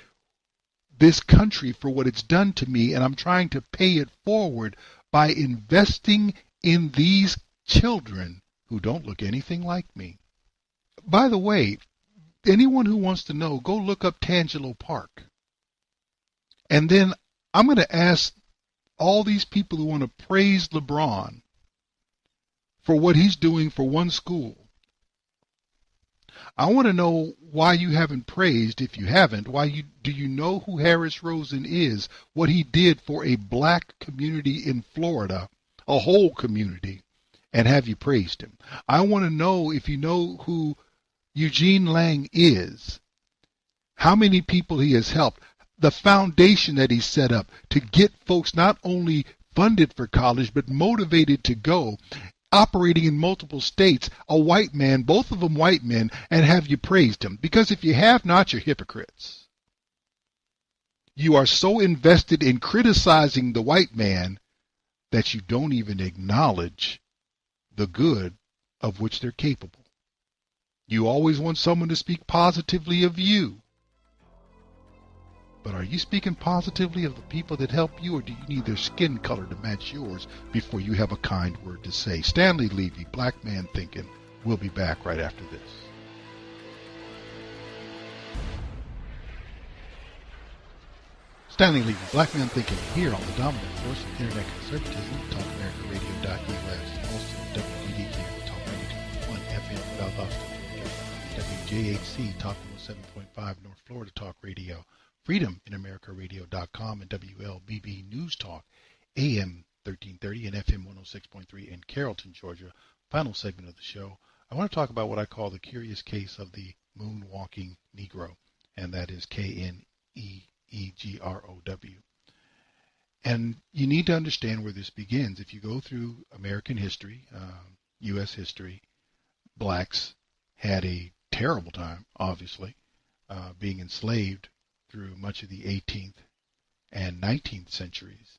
S6: this country for what it's done to me, and I'm trying to pay it forward by investing in these children who don't look anything like me. By the way, anyone who wants to know, go look up Tangelo Park. And then I'm going to ask all these people who want to praise LeBron for what he's doing for one school. I want to know why you haven't praised, if you haven't, do you know who Harris Rosen is, what he did for a black community in Florida, a whole community, and have you praised him? I want to know if you know who Eugene Lang is, how many people he has helped, the foundation that he set up to get folks not only funded for college, but motivated to go, operating in multiple states, a white man, both of them white men, and have you praised him? Because if you have not, you're hypocrites. You are so invested in criticizing the white man that you don't even acknowledge the good of which they're capable. You always want someone to speak positively of you. But are you speaking positively of the people that help you, or do you need their skin color to match yours before you have a kind word to say? Stanley, Levy, Black Man Thinkin'. We'll be back right after this. Stanley Levy, Black Man Thinkin', here on the dominant force of Internet conservatism, TalkAmericaRadio.us, also WBDQ, Talk Radio 1 FM South Austin, WJHC, Talk 107.5 North Florida Talk Radio, Freedom in AmericaRadio.com, and WLBB News Talk, AM 1330 and FM 106.3 in Carrollton, Georgia. Final segment of the show. I want to talk about what I call the curious case of the moonwalking Negro, and that is K-N-E-E-G-R-O-W. And you need to understand where this begins. If you go through American history, U.S. history, blacks had a terrible time, obviously, being enslaved through much of the 18th and 19th centuries,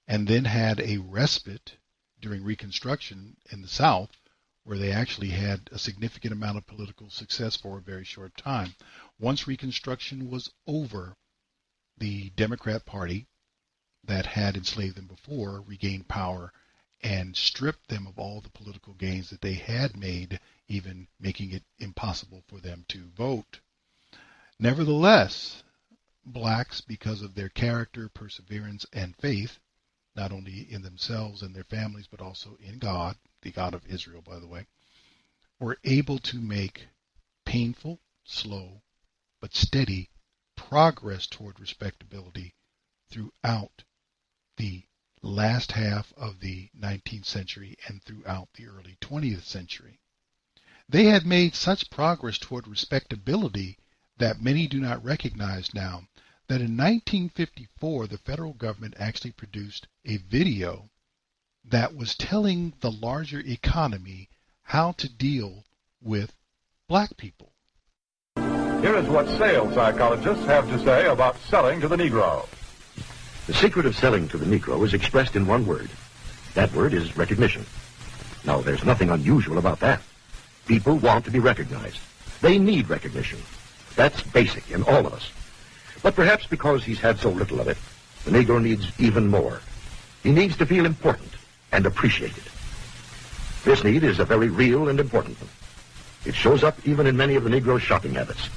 S6: and then had a respite during Reconstruction in the South, where they actually had a significant amount of political success for a very short time. Once Reconstruction was over, the Democrat Party that had enslaved them before regained power and stripped them of all the political gains that they had made, even making it impossible for them to vote. Nevertheless, blacks, because of their character, perseverance, and faith, not only in themselves and their families, but also in God, the God of Israel, by the way, were able to make painful, slow, but steady progress toward respectability throughout the last half of the 19th century and throughout the early 20th century. They had made such progress toward respectability that many do not recognize now, that in 1954 the federal government actually produced a video that was telling the larger economy how to deal with black people.
S9: Here is what sales psychologists have to say about selling to the Negro.
S10: The secret of selling to the Negro is expressed in one word. That word is recognition. Now, there's nothing unusual about that. People want to be recognized. They need recognition. That's basic in all of us. But perhaps because he's had so little of it, the Negro needs even more. He needs to feel important and appreciated. This need is a very real and important one. It shows up even in many of the Negro's shopping habits.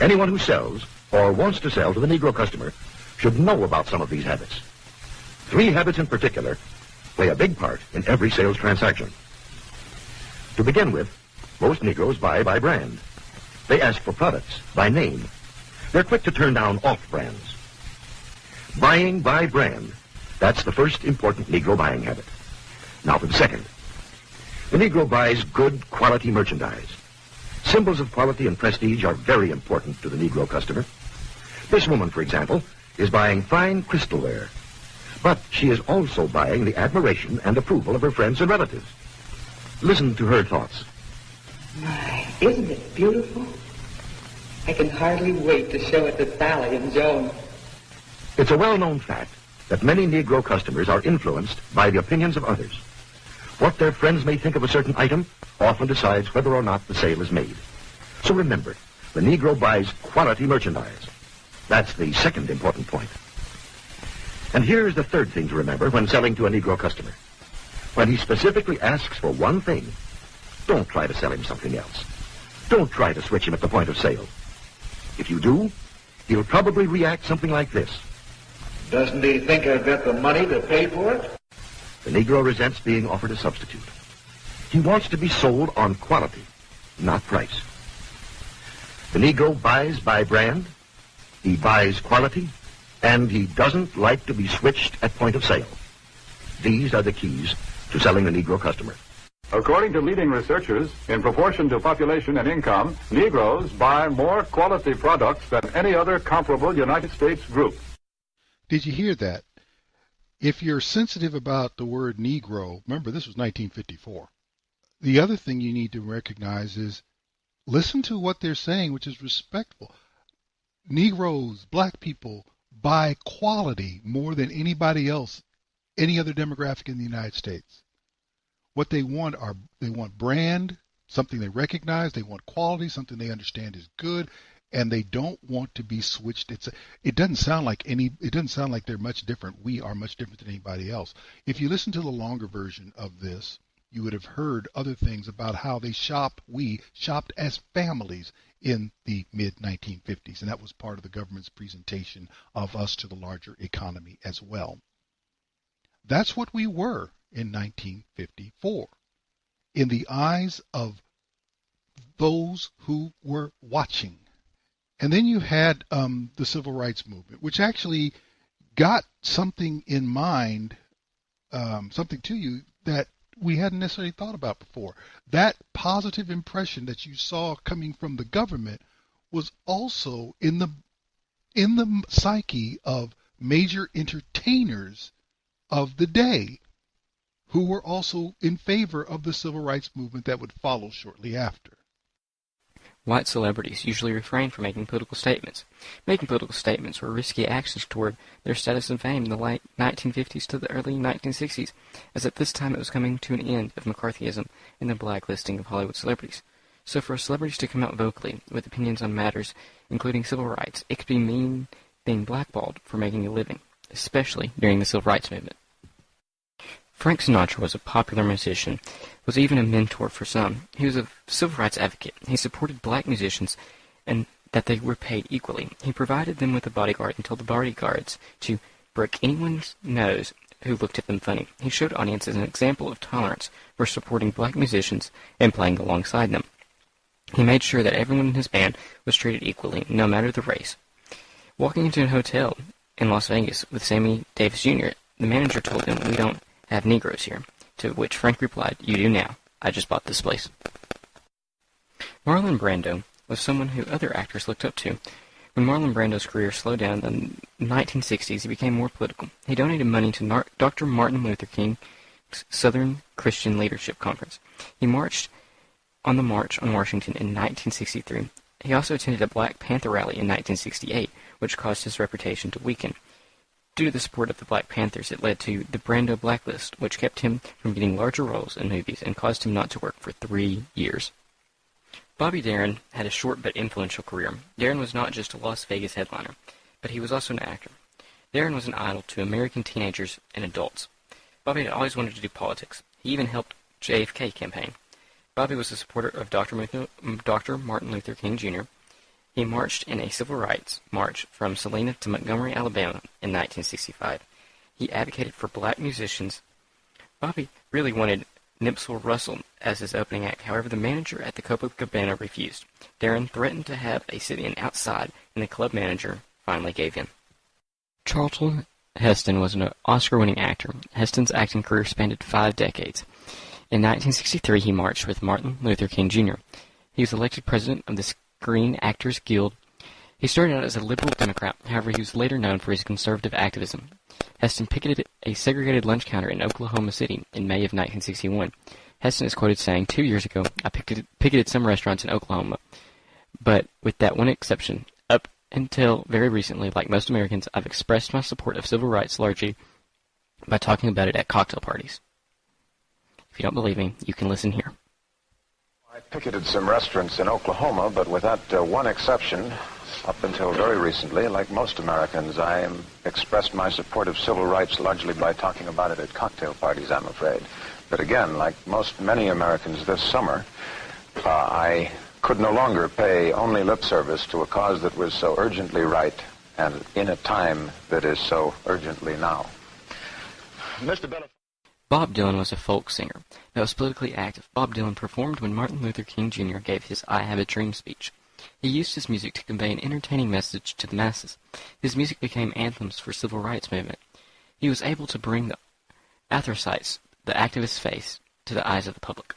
S10: Anyone who sells or wants to sell to the Negro customer should know about some of these habits. 3 habits in particular play a big part in every sales transaction. To begin with, most Negroes buy by brand. They ask for products by name. They're quick to turn down off-brands. Buying by brand, that's the first important Negro buying habit. Now for the second. The Negro buys good quality merchandise. Symbols of quality and prestige are very important to the Negro customer. This woman, for example, is buying fine crystalware. But she is also buying the admiration and approval of her friends and relatives. Listen to her thoughts.
S11: My, isn't it beautiful? I can hardly wait to show it to Sally and Joan.
S10: It's a well-known fact that many Negro customers are influenced by the opinions of others. What their friends may think of a certain item often decides whether or not the sale is made. So remember, the Negro buys quality merchandise. That's the second important point. And here's the third thing to remember when selling to a Negro customer. When he specifically asks for one thing, don't try to sell him something else. Don't try to switch him at the point of sale. If you do, he'll probably react something like this.
S23: Doesn't he think I've got the money to pay for it?
S10: The Negro resents being offered a substitute. He wants to be sold on quality, not price. The Negro buys by brand, he buys quality, and he doesn't like to be switched at point of sale. These are the keys to selling the Negro customer.
S9: According to leading researchers, in proportion to population and income, Negroes buy more quality products than any other comparable United States group.
S6: Did you hear that? If you're sensitive about the word Negro, remember this was 1954. The other thing you need to recognize is listen to what they're saying, which is respectful. Negroes, black people, buy quality more than anybody else, any other demographic in the United States. What they want brand, something they recognize. They want quality, something they understand is good, and they don't want to be switched. It doesn't sound like they're much different. We are much different than anybody else. If you listen to the longer version of this, you would have heard other things about how they shop. We shopped as families in the mid-1950s, and that was part of the government's presentation of us to the larger economy as well. That's what we were in 1954 in the eyes of those who were watching. And then you had the Civil Rights Movement, which actually got something in mind, something to you that we hadn't necessarily thought about before. That positive impression that you saw coming from the government was also in the psyche of major entertainers of the day who were also in favor of the civil rights movement that would follow shortly after.
S12: White celebrities usually refrained from making political statements. Making political statements were risky actions toward their status and fame in the late 1950s to the early 1960s, as at this time it was coming to an end of McCarthyism and the blacklisting of Hollywood celebrities. So for celebrities to come out vocally with opinions on matters including civil rights, it could mean being blackballed for making a living, especially during the civil rights movement. Frank Sinatra was a popular musician, was even a mentor for some. He was a civil rights advocate. He supported black musicians and that they were paid equally. He provided them with a bodyguard and told the bodyguards to break anyone's nose who looked at them funny. He showed audiences an example of tolerance for supporting black musicians and playing alongside them. He made sure that everyone in his band was treated equally, no matter the race. Walking into a hotel in Las Vegas with Sammy Davis Jr., the manager told him, "We don't have Negroes here," to which Frank replied, "You do now. I just bought this place." Marlon Brando was someone who other actors looked up to. When Marlon Brando's career slowed down in the 1960s, he became more political. He donated money to Dr. Martin Luther King's Southern Christian Leadership Conference. He marched on the March on Washington in 1963. He also attended a Black Panther rally in 1968, which caused his reputation to weaken. Due to the support of the Black Panthers, it led to the Brando blacklist, which kept him from getting larger roles in movies and caused him not to work for 3 years. Bobby Darin had a short but influential career. Darin was not just a Las Vegas headliner, but he was also an actor. Darin was an idol to American teenagers and adults. Bobby had always wanted to do politics. He even helped JFK campaign. Bobby was a supporter of Dr. Martin Luther King Jr., He marched in a civil rights march from Salina to Montgomery, Alabama in 1965. He advocated for black musicians. Bobby really wanted Nipsey Russell as his opening act. However, the manager at the Copacabana refused. Darren threatened to have a sit-in outside, and the club manager finally gave in. Charlton Heston was an Oscar-winning actor. Heston's acting career spanned 5 decades. In 1963, he marched with Martin Luther King Jr. He was elected president of the Screen Actors Guild. He started out as a liberal Democrat, however he was later known for his conservative activism. Heston picketed a segregated lunch counter in Oklahoma City in May of 1961. Heston is quoted saying, 2 years ago, I picketed some restaurants in Oklahoma, but with that one exception, up until very recently, like most Americans, I've expressed my support of civil rights largely by talking about it at cocktail parties. If you don't believe me, you can listen here.
S4: I picketed some restaurants in Oklahoma, but with that one exception, up until very recently, like most Americans, I expressed my support of civil rights largely by talking about it at cocktail parties, I'm afraid. But again, like many Americans this summer, I could no longer pay only lip service to a cause that was so urgently right and in a time that is so urgently now. Mr. Bella.
S12: Bob Dylan was a folk singer that was politically active. Bob Dylan performed when Martin Luther King Jr. gave his I Have a Dream speech. He used his music to convey an entertaining message to the masses. His music became anthems for civil rights movement. He was able to bring the anthracites, the activist face, to the eyes of the public.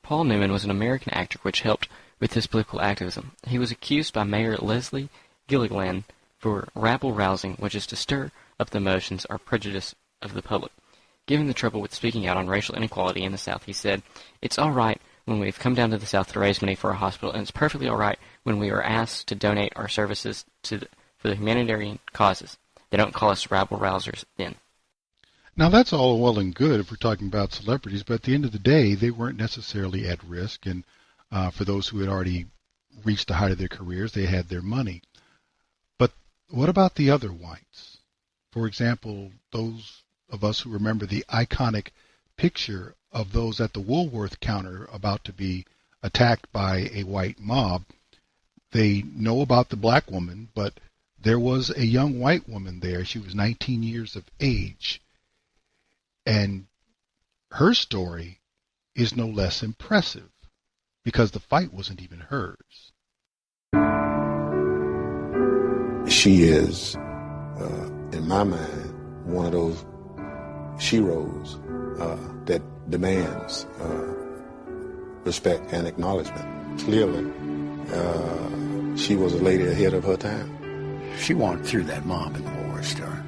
S12: Paul Newman was an American actor which helped with his political activism. He was accused by Mayor Leslie Gilliland for rabble-rousing, which is to stir up the emotions or prejudice of the public. Given the trouble with speaking out on racial inequality in the South, he said, "It's all right when we've come down to the South to raise money for a hospital, and it's perfectly all right when we are asked to donate our services for the humanitarian causes. They don't call us rabble-rousers then."
S6: Now, that's all well and good if we're talking about celebrities, but at the end of the day, they weren't necessarily at risk, and for those who had already reached the height of their careers, they had their money. But what about the other whites? For example, those of us who remember the iconic picture of those at the Woolworth counter about to be attacked by a white mob. They know about the black woman, but there was a young white woman there. She was 19 years of age. And her story is no less impressive because the fight wasn't even hers.
S13: She is, in my mind, one of those sheroes that demands respect and acknowledgement. Clearly, she was a lady ahead of her time.
S14: She walked through that mob in the Woolworth store.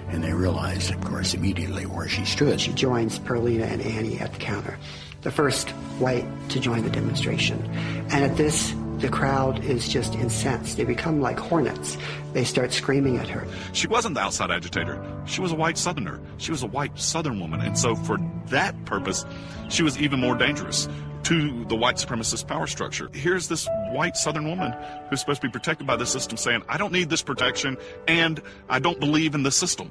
S14: And they realized, of course, immediately where she stood.
S15: She joins Perlina and Annie at the counter, the first white to join the demonstration. And at this, the crowd is just incensed. They become like hornets. They start screaming at her.
S17: She wasn't the outside agitator. She was a white Southerner. She was a white Southern woman. And so for that purpose, she was even more dangerous to the white supremacist power structure. Here's this white Southern woman who's supposed to be protected by the system saying, I don't need this protection and I don't believe in the system.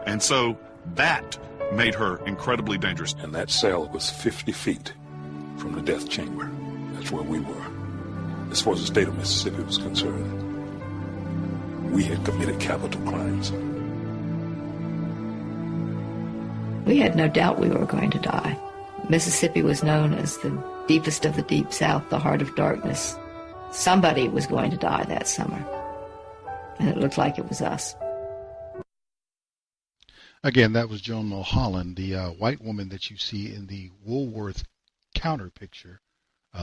S17: And so that made her incredibly dangerous.
S18: And that cell was 50 feet from the death chamber. That's where we were. As far as the state of Mississippi was concerned, we had committed capital crimes.
S27: We had no doubt we were going to die. Mississippi was known as the deepest of the deep South, the heart of darkness. Somebody was going to die that summer, and it looked like it was us.
S6: Again, that was Joan Mulholland, the white woman that you see in the Woolworth counter picture,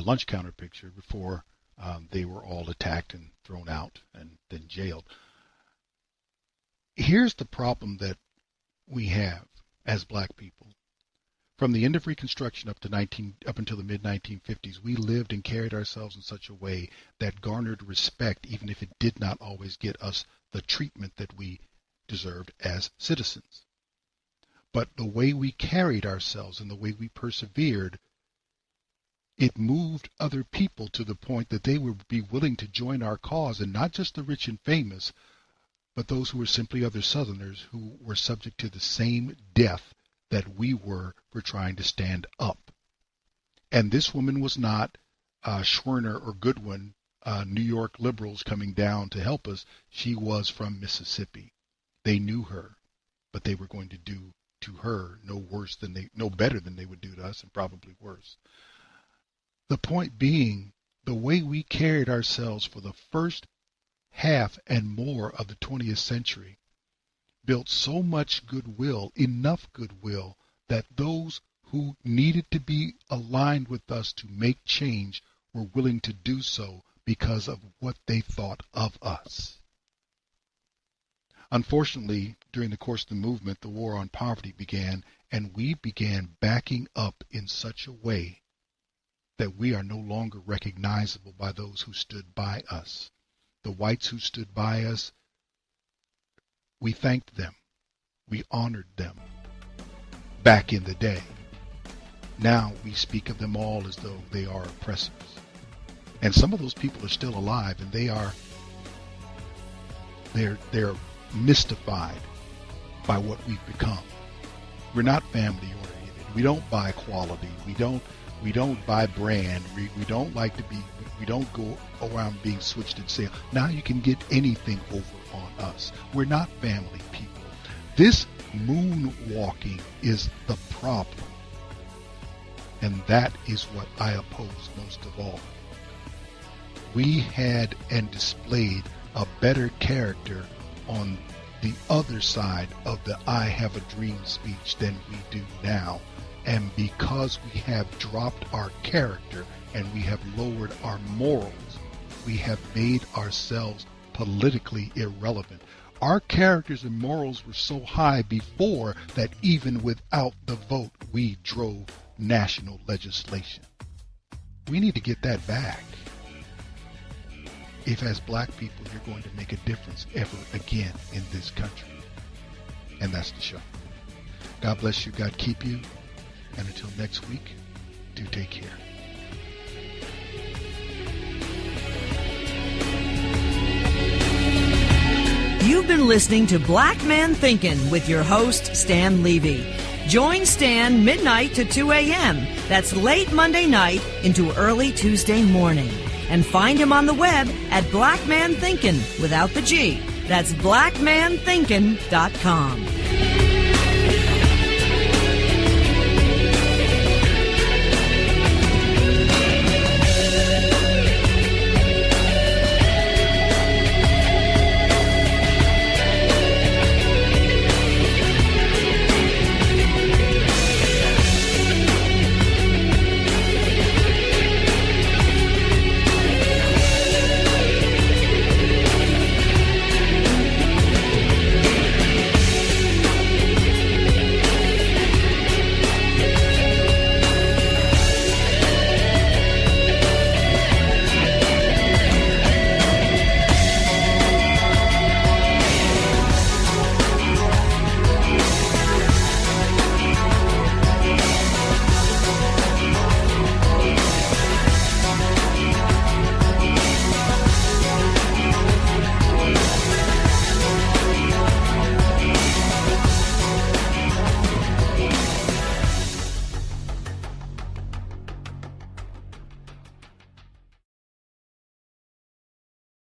S6: lunch counter picture, before they were all attacked and thrown out and then jailed. Here's the problem that we have as black people. From the end of Reconstruction up until the mid-1950s, we lived and carried ourselves in such a way that garnered respect, even if it did not always get us the treatment that we deserved as citizens. But the way we carried ourselves and the way we persevered, it moved other people to the point that they would be willing to join our cause, and not just the rich and famous, but those who were simply other Southerners who were subject to the same death that we were for trying to stand up. And this woman was not Schwerner or Goodwin, New York liberals coming down to help us, she was from Mississippi. They knew her, but they were going to do to her no better than they would do to us, and probably worse. The point being, the way we carried ourselves for the first half and more of the 20th century built so much goodwill, enough goodwill, that those who needed to be aligned with us to make change were willing to do so because of what they thought of us. Unfortunately, during the course of the movement, the war on poverty began, and we began backing up in such a way that we are no longer recognizable by those who stood by us. The whites who stood by us, we thanked them. We honored them back in the day. Now we speak of them all as though they are oppressors. And some of those people are still alive, and they're mystified by what we've become. We're not family oriented. We don't buy quality. We don't buy brand. We don't like to be. We don't go around being switched at sale. Now you can get anything over on us. We're not family people. This moonwalking is the problem, and that is what I oppose most of all. We had and displayed a better character on the other side of the I have a dream speech than we do now. And because we have dropped our character and we have lowered our morals, we have made ourselves politically irrelevant. Our characters and morals were so high before that even without the vote, we drove national legislation. We need to get that back. If as black people you're going to make a difference ever again in this country. And that's the show. God bless you. God keep you. And until next week, do take care.
S1: You've been listening to Black Man Thinkin' with your host, Stan Levy. Join Stan midnight to 2 a.m. That's late Monday night into early Tuesday morning. And find him on the web at Black Man Thinkin' without the G. That's blackmanthinkin.com.